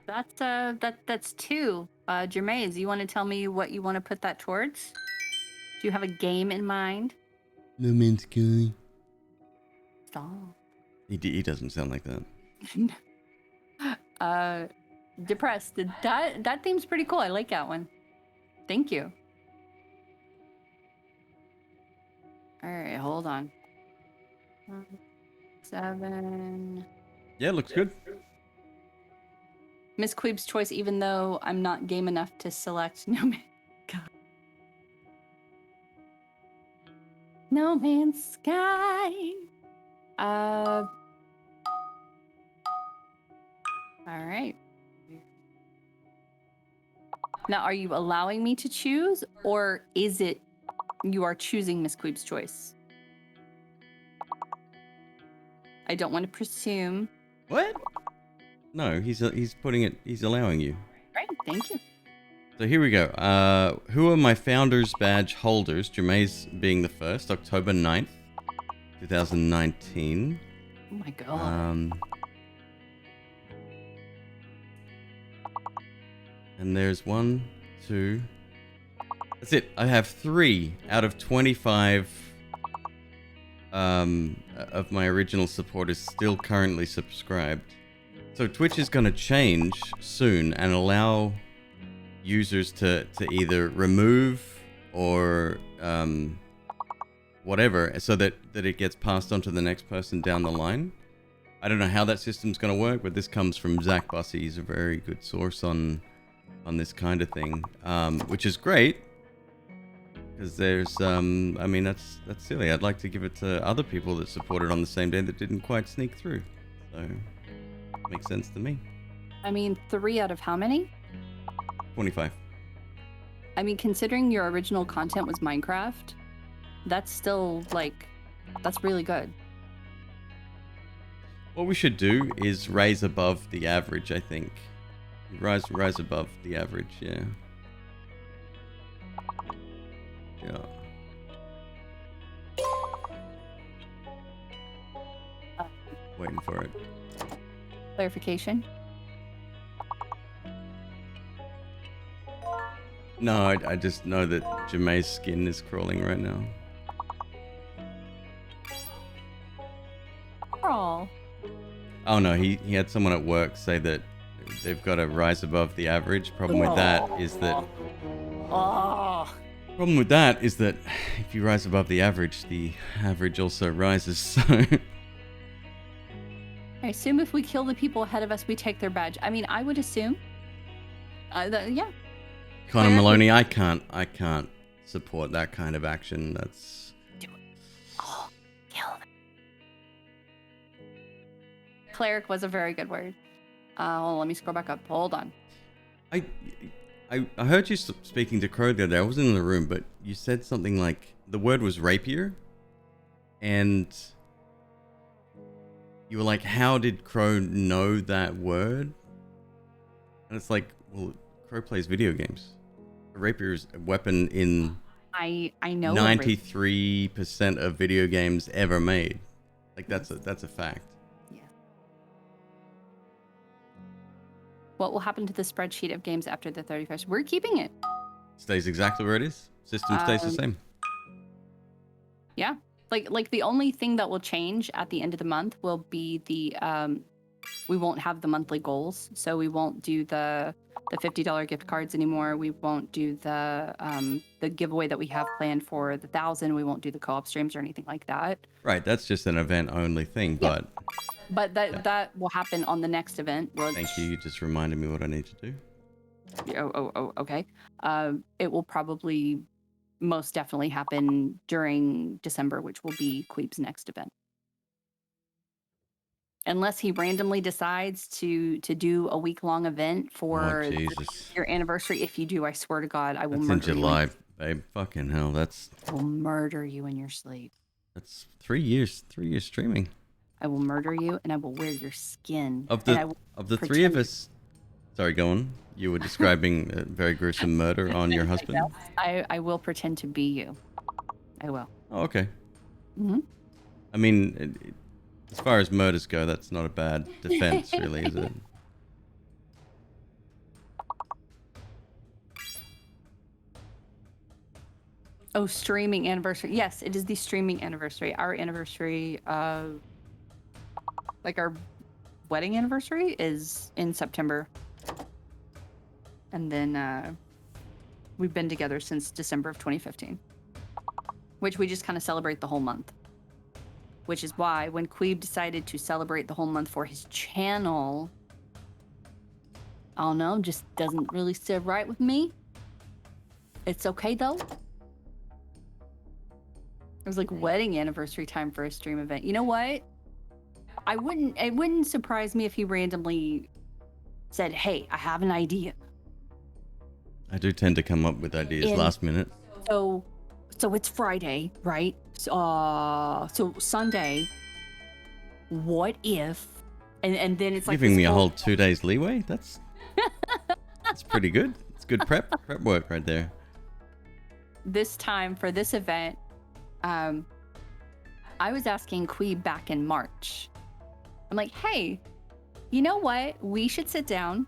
That's two. Jermaze, you want to tell me what you want to put that towards? Do you have a game in mind? No Man's Sky. Stop. He doesn't sound like that. Depressed. That theme's pretty cool. I like that one. Thank you. All right, hold on. 7. Yeah, looks good. McQueeb's choice, even though I'm not game enough to select No Man's Sky. No Man's Sky. All right. Now, are you allowing me to choose, or is it you are choosing McQueeb's choice? I don't want to presume. What? No, he's putting it. He's allowing you. Right. Thank you. So here we go. Who are my founders badge holders? Jermaze being the first, October 9th, 2019. Oh my god. And there's 1, 2. That's it. I have 3 out of 25 of my original supporters still currently subscribed. So Twitch is going to change soon and allow users to either remove or whatever, so that it gets passed on to the next person down the line. I don't know how that system's going to work, but this comes from Zach Bussey. He's a very good source on this kind of thing, which is great. Because there's, I mean, that's silly. I'd like to give it to other people that supported on the same day that didn't quite sneak through. So, makes sense to me. I mean, 3 out of how many? 25. I mean, considering your original content was Minecraft, that's still, like, that's really good. What we should do is raise above the average, I think. Rise above the average, yeah. Yeah. Waiting for it. Clarification? No, I just know that Jamay's skin is crawling right now. Crawl. Oh no, he had someone at work say that they've got to rise above the average. Problem with that is that if you rise above the average also rises. So I assume if we kill the people ahead of us, we take their badge. I mean, I would assume. Yeah. Connor Maloney, I can't support that kind of action. That's Do it. Oh, kill them. Cleric was a very good word. Hold on, let me scroll back up. Hold on. I heard you speaking to Crow the other day. I wasn't in the room, but you said something like the word was rapier, and you were like, "How did Crow know that word?" And it's like, well, Crow plays video games. A rapier is a weapon in I know 93% of video games ever made. Like that's a fact. Yeah. What will happen to the spreadsheet of games after the 31st? We're keeping it. Stays exactly where it is. System stays the same. Yeah. Like the only thing that will change at the end of the month will be the we won't have the monthly goals. So we won't do the $50 gift cards anymore. We won't do the giveaway that we have planned for the 1,000. We won't do the co-op streams or anything like that. Right, that's just an event only thing, Yeah. but that will happen on the next event. Thank you. You just reminded me what I need to do. Okay. It will probably most definitely happen during December, which will be Queeb's next event. Unless he randomly decides to do a week-long event for your anniversary. If you do, I swear to God, I will murder you. That's in July, babe. Fucking hell, I will murder you in your sleep. That's 3 years. 3 years streaming. I will murder you, and I will wear your skin. Of the three of us. Sorry, go on. You were describing a very gruesome murder on your husband. I will pretend to be you. I will. Oh, okay. Mm-hmm. I mean, as far as murders go, that's not a bad defense, really, is it? Oh, streaming anniversary. Yes, it is the streaming anniversary. Our anniversary, like our wedding anniversary, is in September. And then we've been together since December of 2015, which we just kind of celebrate the whole month. Which is why when Queeb decided to celebrate the whole month for his channel, I don't know, just doesn't really sit right with me. It's okay though. It was like wedding anniversary time for a stream event. You know what? It wouldn't surprise me if he randomly said, "Hey, I have an idea." I do tend to come up with ideas last minute. So it's Friday, right? So Sunday, what if, and then it's like giving me a whole 2 days leeway? That's pretty good. It's good prep work right there. This time for this event, I was asking Queeb back in March. I'm like, hey, you know what? We should sit down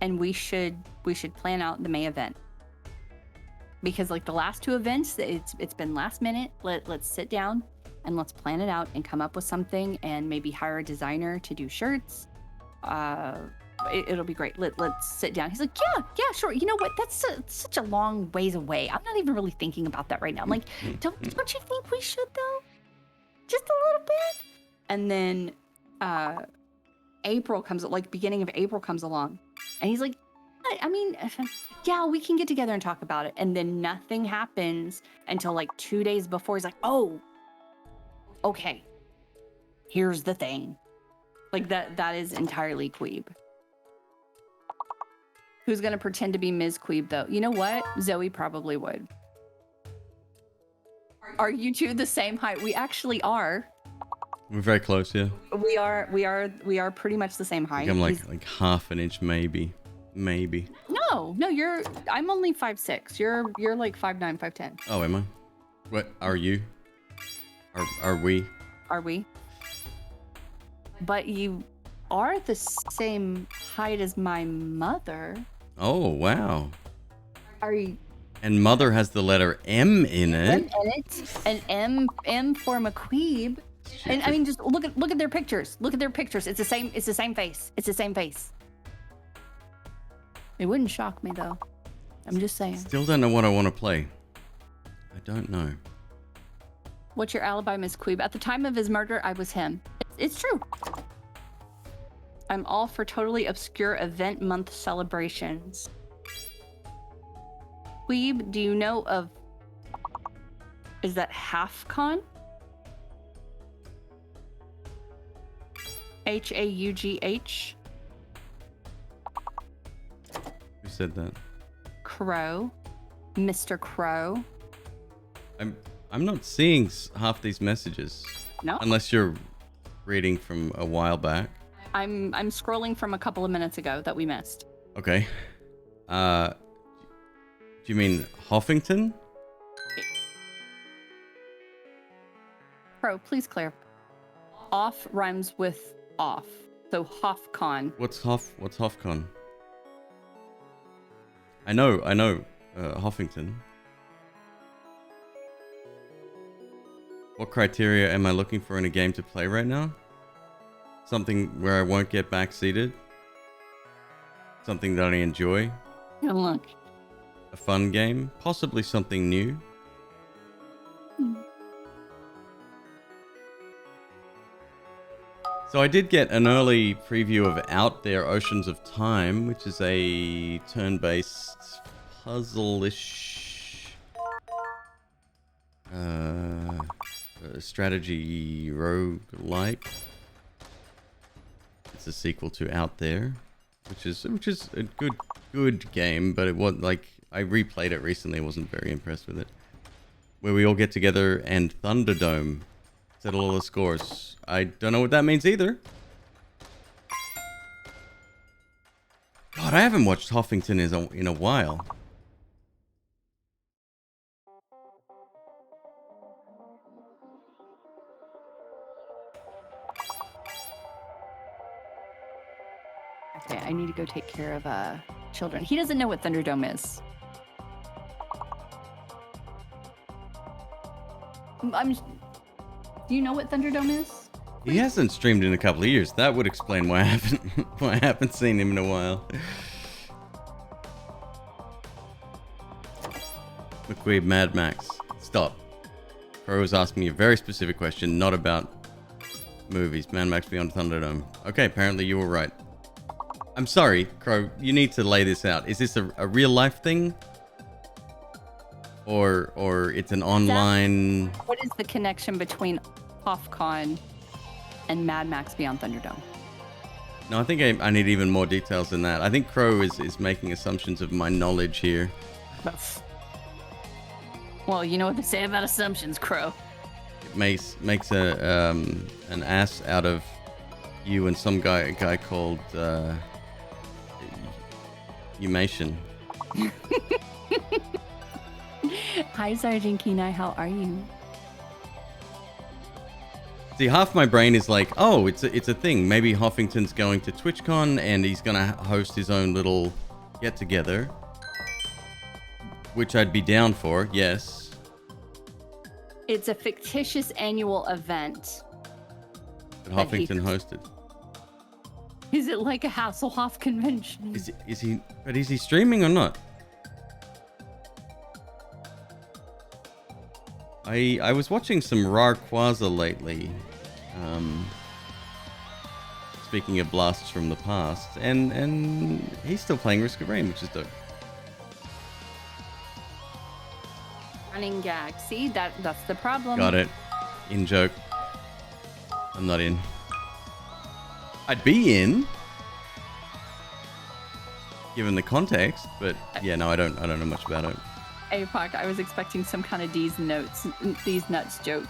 and we should plan out the May event. Because like the last 2 events, it's been last minute. Let's sit down and let's plan it out and come up with something and maybe hire a designer to do shirts. It'll be great. Let's sit down. He's like, yeah, sure. You know what? That's such a long ways away. I'm not even really thinking about that right now. I'm like, don't you think we should though? Just a little bit. And then April comes, like beginning of April comes along, and he's like, I mean, yeah, we can get together and talk about it. And then nothing happens until like 2 days before. He's like, oh, okay, here's the thing. Like that is entirely Queeb. Who's gonna pretend to be Ms. Queeb though? You know what? Zoe probably would. Are you two the same height? We actually are. We're very close, yeah. We are pretty much the same height. I'm like half an inch, maybe. No, I'm only 5'6". You're like 5'9", 5'10". Oh, am I? What are you? Are we? Are we? But you are the same height as my mother. Oh, wow. Are you? And mother has the letter M in it. An M for McQueeb. And I mean, just look at their pictures. Look at their pictures. It's the same face. It's the same face. It wouldn't shock me though. I'm just saying. Still don't know what I want to play. I don't know. What's your alibi, Miss Queeb? At the time of his murder, I was him. It's true. I'm all for totally obscure event month celebrations. Queeb, do you know of... Is that HaufCon? Haugh? Who said that? Crow. Mr. Crow. I'm not seeing half these messages. No? Unless you're reading from a while back. I'm scrolling from a couple of minutes ago that we missed. Okay. Do you mean Hoffington? Crow, please clear. Off rhymes with off. So HaufCon. What's HoffCon? I know, Hoffington. What criteria am I looking for in a game to play right now? Something where I won't get backseated? Something that I enjoy? Yeah, look. A fun game? Possibly something new? So I did get an early preview of Out There Oceans of Time, which is a turn-based puzzle-ish strategy roguelike. It's a sequel to Out There, which is a good game, but it was like I replayed it recently, wasn't very impressed with it. Where we all get together and Thunderdome, settle all the scores. I don't know what that means either. God, I haven't watched Hoffington in a while. Okay, I need to go take care of children. He doesn't know what Thunderdome is. Do you know what Thunderdome is? He hasn't streamed in a couple of years. That would explain why I haven't seen him in a while. McQueeb, Mad Max. Stop. Crow was asking me a very specific question, not about movies. Mad Max Beyond Thunderdome. Okay, apparently you were right. I'm sorry, Crow. You need to lay this out. Is this a real life thing? Or it's an online... What is the connection between HaufCon and Mad Max Beyond Thunderdome? No, I think I need even more details than that. I think Crow is making assumptions of my knowledge here. Well, you know what they say about assumptions, Crow. It makes an ass out of you and some guy called Umation. Hi, Sergeant Kenai. How are you? See, half my brain is like, oh, it's a thing. Maybe Hoffington's going to TwitchCon and he's gonna host his own little get-together, which I'd be down for. Yes. It's a fictitious annual event That Hoffington hosted. Is it like a Hasselhoff convention? Is he streaming or not? I was watching some Rarquaza lately. Speaking of blasts from the past, and he's still playing Risk of Rain, which is dope. Running gag. See, that's the problem. Got it. In joke. I'm not in. I'd be in, given the context, but yeah, no, I don't know much about it. APOC, I was expecting some kind of these nuts joke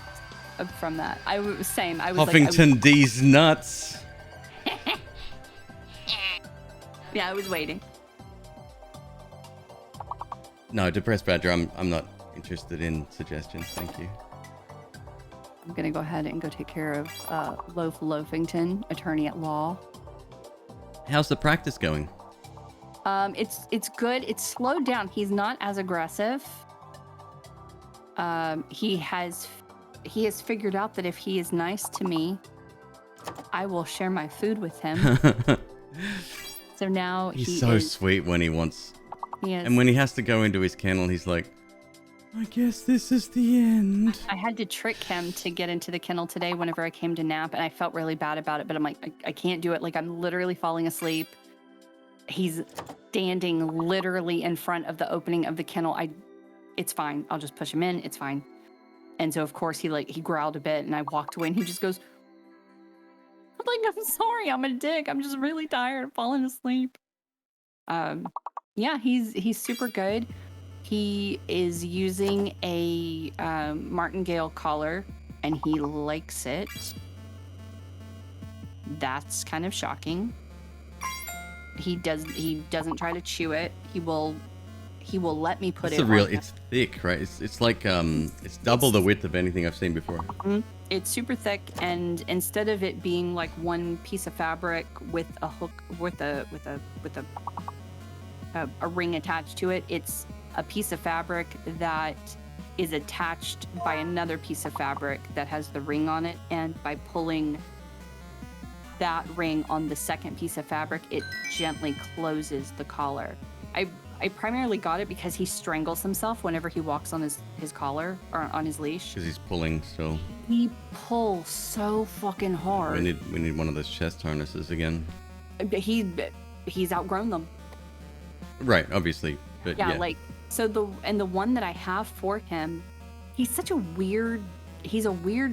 from that. I was same. I was Huffington like, D's nuts. Yeah, I was waiting. No, Depressed Badger, I'm not interested in suggestions. Thank you. I'm gonna go ahead and go take care of Loafington, attorney at law. How's the practice going? It's good. It's slowed down. He's not as aggressive. He has figured out that if he is nice to me, I will share my food with him. So now he's so sweet when he wants. He is. And when he has to go into his kennel, he's like, I guess this is the end. I had to trick him to get into the kennel today whenever I came to nap, and I felt really bad about it, but I'm like, I can't do it. Like, I'm literally falling asleep. He's standing literally in front of the opening of the kennel. It's fine. I'll just push him in. It's fine. And so, of course, he growled a bit, and I walked away, and he just goes, I'm like, I'm sorry, I'm a dick. I'm just really tired. I'm falling asleep. Yeah, he's super good. He is using a martingale collar, and he likes it. That's kind of shocking. He doesn't try to chew it. He will let me put it's it real. on him. It's thick, right? It's like it's double the width of anything I've seen before. It's super thick, and instead of it being like one piece of fabric with a hook with a ring attached to it, it's a piece of fabric that is attached by another piece of fabric that has the ring on it, and by pulling that ring on the second piece of fabric, it gently closes the collar. I primarily got it because he strangles himself whenever he walks on his collar or on his leash. Because he's pulling still. He pulls so fucking hard. We need one of those chest harnesses again. He's outgrown them. Right, obviously. But yeah. Like, so the one that I have for him, he's a weird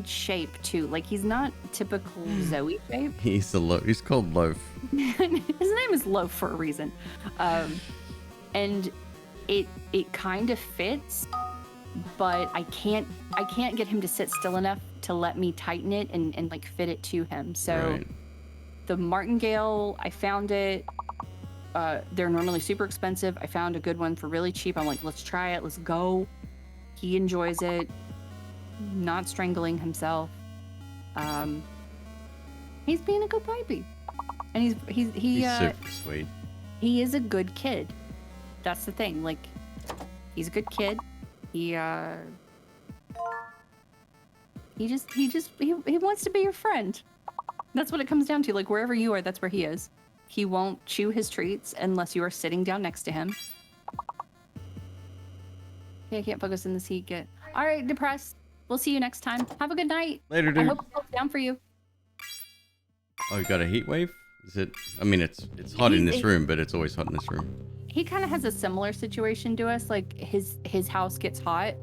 shape too. Like, he's not typical Zoe shape. He's called Loaf. His name is Loaf for a reason. And it kind of fits, but I can't get him to sit still enough to let me tighten it and like fit it to him. So right. The martingale, I found it. They're normally super expensive. I found a good one for really cheap. I'm like, let's try it. Let's go. He enjoys it. Not strangling himself. He's being a good baby, and he's super sweet. He is a good kid. That's the thing. Like, he's a good kid. He wants to be your friend. That's what it comes down to. Like, wherever you are, that's where he is. He won't chew his treats unless you are sitting down next to him. Okay, I can't focus in this heat. Get all right, Depressed. We'll see you next time. Have a good night. Later, dude. I hope it goes down for you. Oh, you got a heat wave? Is it? I mean, it's hot in this room, but it's always hot in this room. He kind of has a similar situation to us. Like, his house gets hot,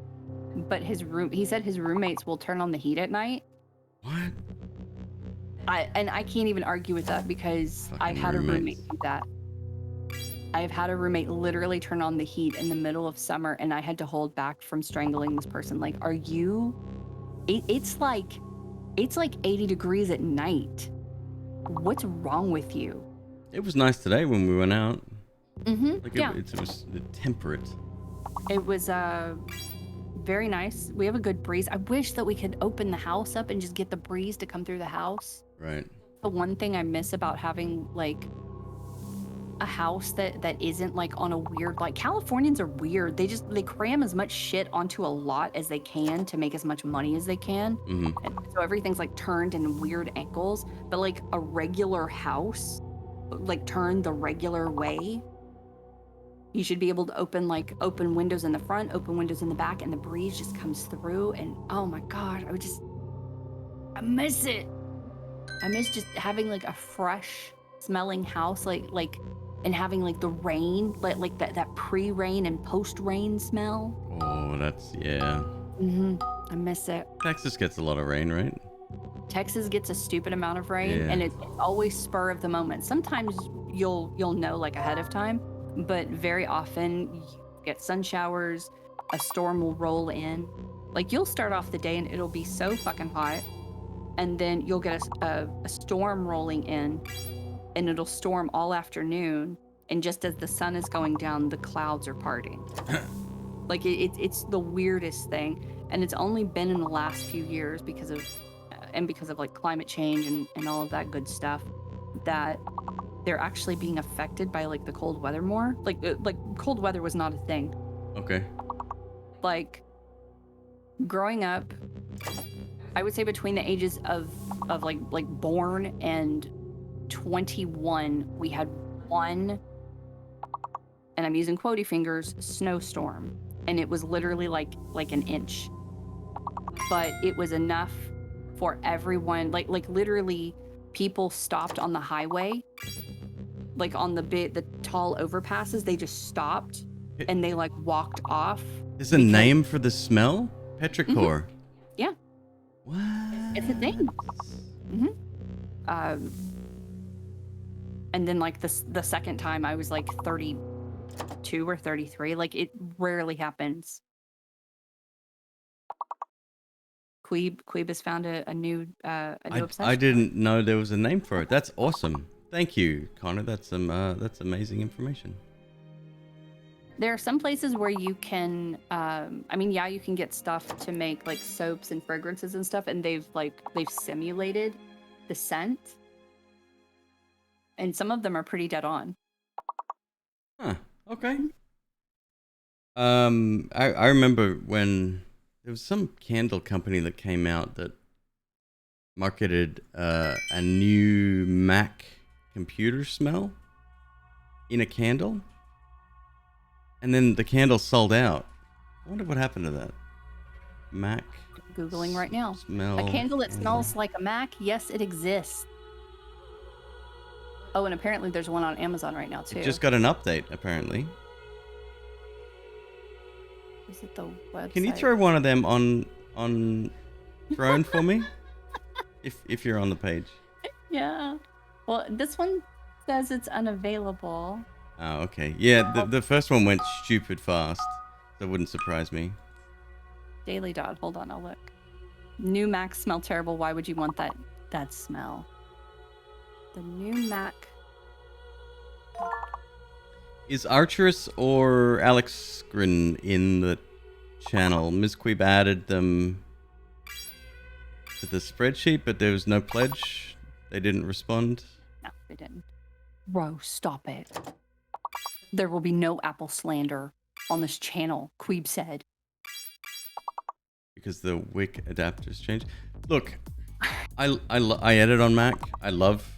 but he said his roommates will turn on the heat at night. What? I can't even argue with that because I've had a roommate do that. I've had a roommate literally turn on the heat in the middle of summer, and I had to hold back from strangling this person. Like, are you? It's like 80 degrees at night. What's wrong with you? It was nice today when we went out. Mm-hmm. Like, yeah. It was temperate. It was very nice. We have a good breeze. I wish that we could open the house up and just get the breeze to come through the house. Right. The one thing I miss about having like a house that isn't like on a weird, like, Californians are weird. They cram as much shit onto a lot as they can to make as much money as they can. Mm-hmm. And so everything's like turned in weird angles. But like a regular house, like turned the regular way, you should be able to open windows in the front, open windows in the back, and the breeze just comes through. And oh my God, I miss it. I miss just having like a fresh smelling house, and having like the rain, like that pre-rain and post-rain smell. Oh, yeah. I miss it. Texas gets a lot of rain, right? Texas gets a stupid amount of rain, Yeah. and it's always spur of the moment. Sometimes you'll know like ahead of time, but very often you get sun showers, a storm will roll in. Like you'll start off the day and it'll be so fucking hot, and then you'll get a storm rolling in, and it'll storm all afternoon. And just as the sun is going down, the clouds are parting. Like it's the weirdest thing, and it's only been in the last few years because of like climate change and all of that good stuff, that they're actually being affected by like the cold weather more. Like cold weather was not a thing. Okay. Like growing up, I would say between the ages of like born and 21, we had one, and I'm using quotey fingers, snowstorm, and it was literally like an inch, but it was enough for everyone. Like literally, people stopped on the highway, like on the tall overpasses. They just stopped and they like walked off. There's a name for the smell? Petrichor. Yeah. What? It's a thing. And then like the second time I was like 32 or 33. Like it rarely happens. McQueeb has found a new obsession. I didn't know there was a name for it. That's awesome. Thank you, Connor. That's amazing information. There are some places where you can, you can get stuff to make like soaps and fragrances and stuff, and they've simulated the scent, and some of them are pretty dead on. Huh. Okay. I remember when there was some candle company that came out that marketed a new Mac computer smell in a candle. And then the candle sold out. I wonder what happened to that. Mac. Googling right now. Smell. A candle that smells like a Mac? Yes, it exists. Oh, and apparently there's one on Amazon right now too. It just got an update, apparently. Is it the website? Can you throw one of them on drone for me? If you're on the page. Yeah. Well, this one says it's unavailable. Oh, okay. Yeah, the first one went stupid fast. That wouldn't surprise me. Daily Dot. Hold on, I'll look. New Mac smell terrible. Why would you want that smell? The new Mac. Is Archerus or Alex Grin in the channel? Ms. Queeb added them to the spreadsheet, but there was no pledge. They didn't respond. No, they didn't. Bro, stop it. There will be no Apple slander on this channel, Queeb said. Because the WIC adapters changed. Look, I edit on Mac. I love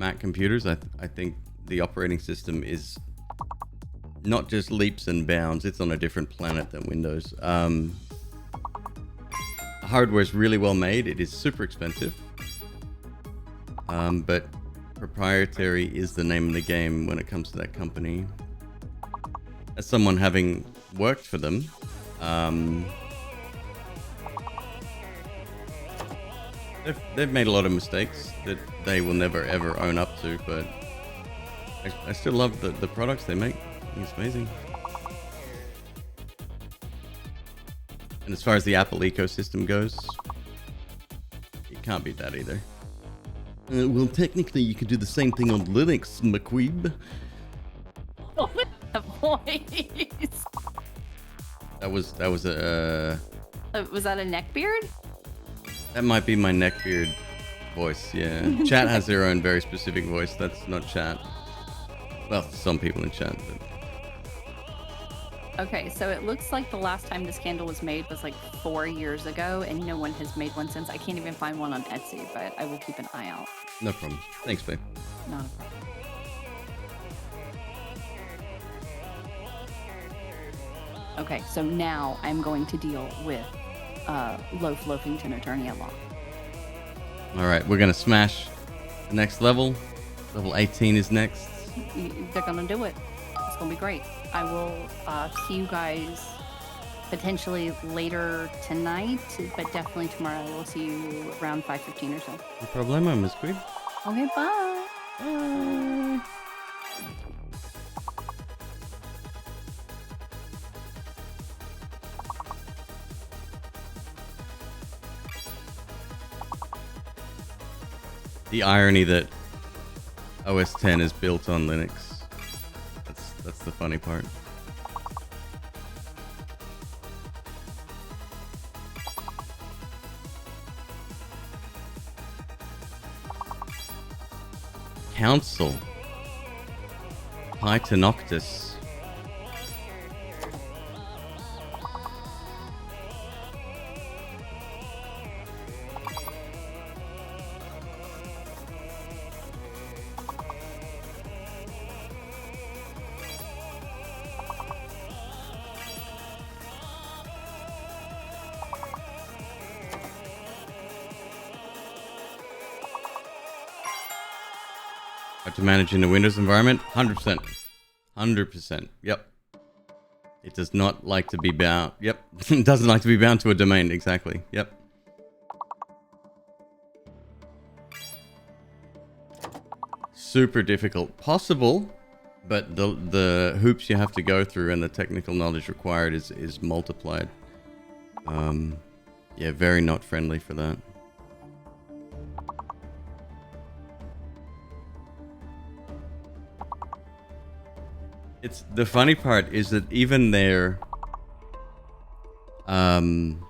Mac computers. I think the operating system is not just leaps and bounds. It's on a different planet than Windows. The hardware is really well made. It is super expensive. But proprietary is the name of the game when it comes to that company. As someone having worked for them, they've made a lot of mistakes that they will never ever own up to, but I still love the products they make. I think it's amazing. And as far as the Apple ecosystem goes, you can't beat that either. Well, technically, you could do the same thing on Linux, McQueeb. Oh, the voice. That was a. Was that a neckbeard? That might be my neckbeard voice. Yeah, chat has their own very specific voice. That's not chat. Well, some people in chat. But... Okay, so it looks like the last time this candle was made was like 4 years ago, and no one has made one since. I can't even find one on Etsy, but I will keep an eye out. No problem. Thanks, babe. Not a problem. Okay, so now I'm going to deal with Loaf Loafington, attorney at law. All right, we're gonna smash the next level. Level 18 is next. They're gonna do it. It's gonna be great. I will see you guys potentially later tonight, but definitely tomorrow. I will see you around 5:15 or so. No problemo, McQueeb. Okay, bye. Bye. The irony that OS 10 is built on Linux. That's the funny part. Council. Pythonoctus. How to manage in a Windows environment? 100%. 100%. Yep. It does not like to be bound. Yep. It doesn't like to be bound to a domain. Exactly. Yep. Super difficult. Possible, but the hoops you have to go through and the technical knowledge required is multiplied. Yeah, very not friendly for that. It's the funny part is that even their Apple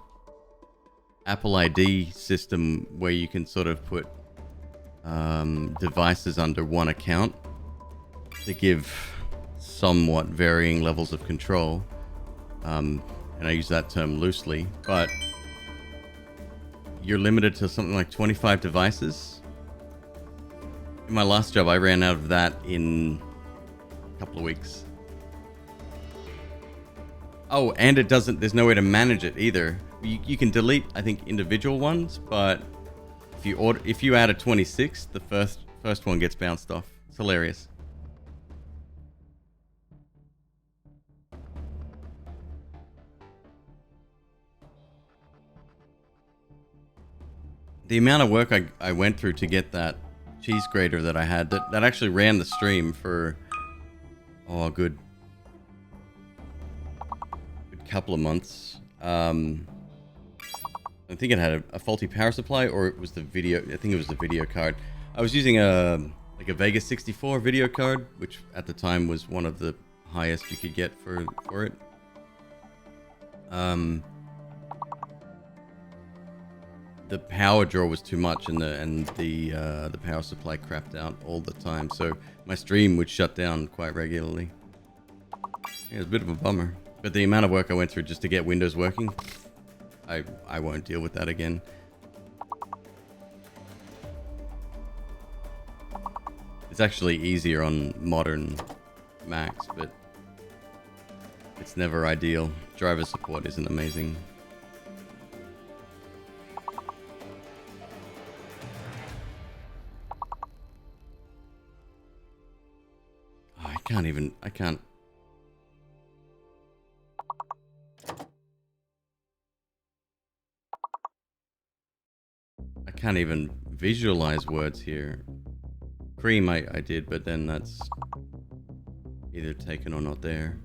ID system, where you can sort of put devices under one account to give somewhat varying levels of control, and I use that term loosely, but you're limited to something like 25 devices. In my last job, I ran out of that in couple of weeks. Oh, and it doesn't, there's no way to manage it either. You can delete, I think, individual ones, but if you add a 26, the first one gets bounced off. It's hilarious. The amount of work I went through to get that cheese grater that I had that actually ran the stream for a good couple of months. I think it had a faulty power supply, or it was the video. I think it was the video card. I was using a Vega 64 video card, which at the time was one of the highest you could get for it. The power draw was too much, and the power supply crapped out all the time, so my stream would shut down quite regularly. Yeah, it was a bit of a bummer, but the amount of work I went through just to get Windows working, I won't deal with that again. It's actually easier on modern Macs, but it's never ideal. Driver support isn't amazing. I can't even visualize words here. Cream I did, but then that's either taken or not there.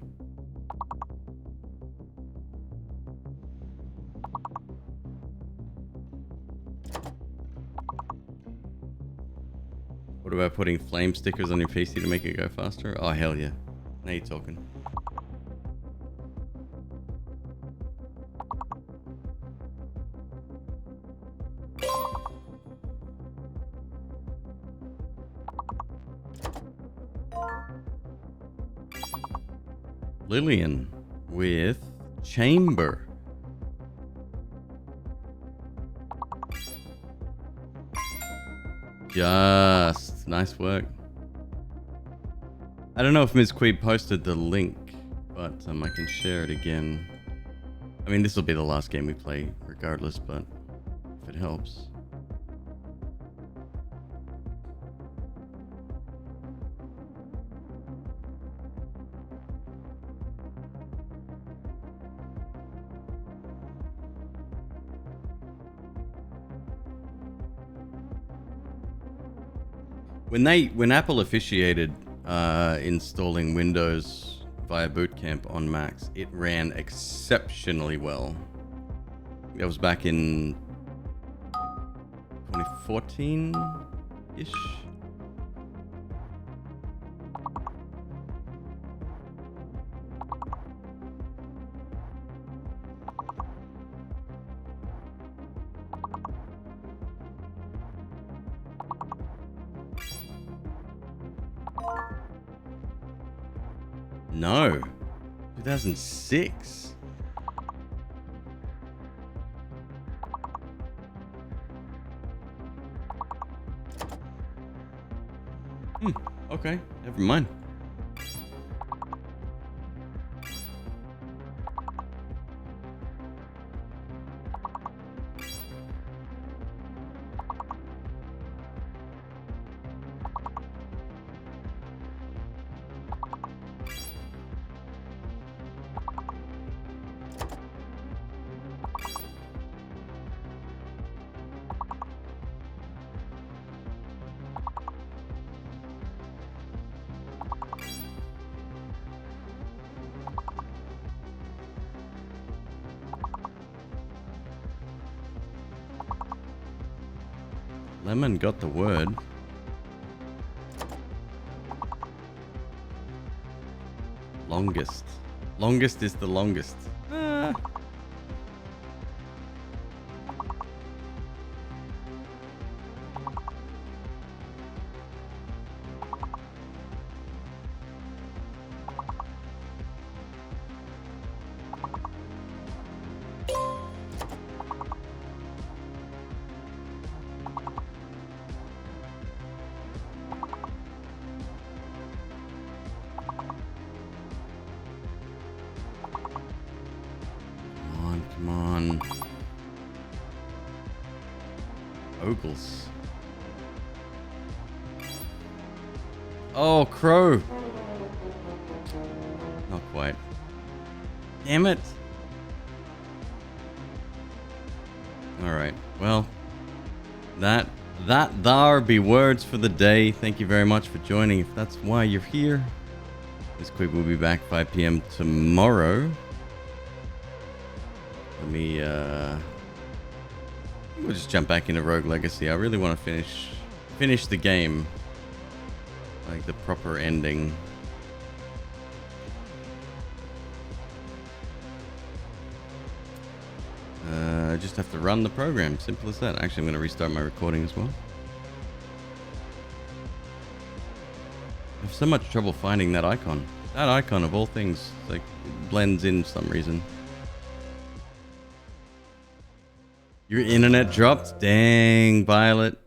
What about putting flame stickers on your PC to make it go faster? Oh, hell yeah. Now you're talking. Lillian with Chamber. Just nice work. I don't know if McQueeb posted the link, but I can share it again. I mean, this will be the last game we play regardless, but if it helps. when Apple officiated installing Windows via Boot Camp on Macs, it ran exceptionally well. That was back in 2014-ish. No, 2006. Okay, never mind. Lemon got the word. Longest. Longest is the longest. Ah. Come on. Ogles. Oh, Crow. Not quite. Damn it. Alright, well. There be words for the day. Thank you very much for joining. If that's why you're here. This McQueeb will be back 5 p.m. tomorrow. Let me, we'll just jump back into Rogue Legacy. I really want to finish the game. Like the proper ending. I just have to run the program. Simple as that. Actually, I'm going to restart my recording as well. I have so much trouble finding that icon. That icon of all things, like, it blends in for some reason. Your internet dropped? Dang, Violet.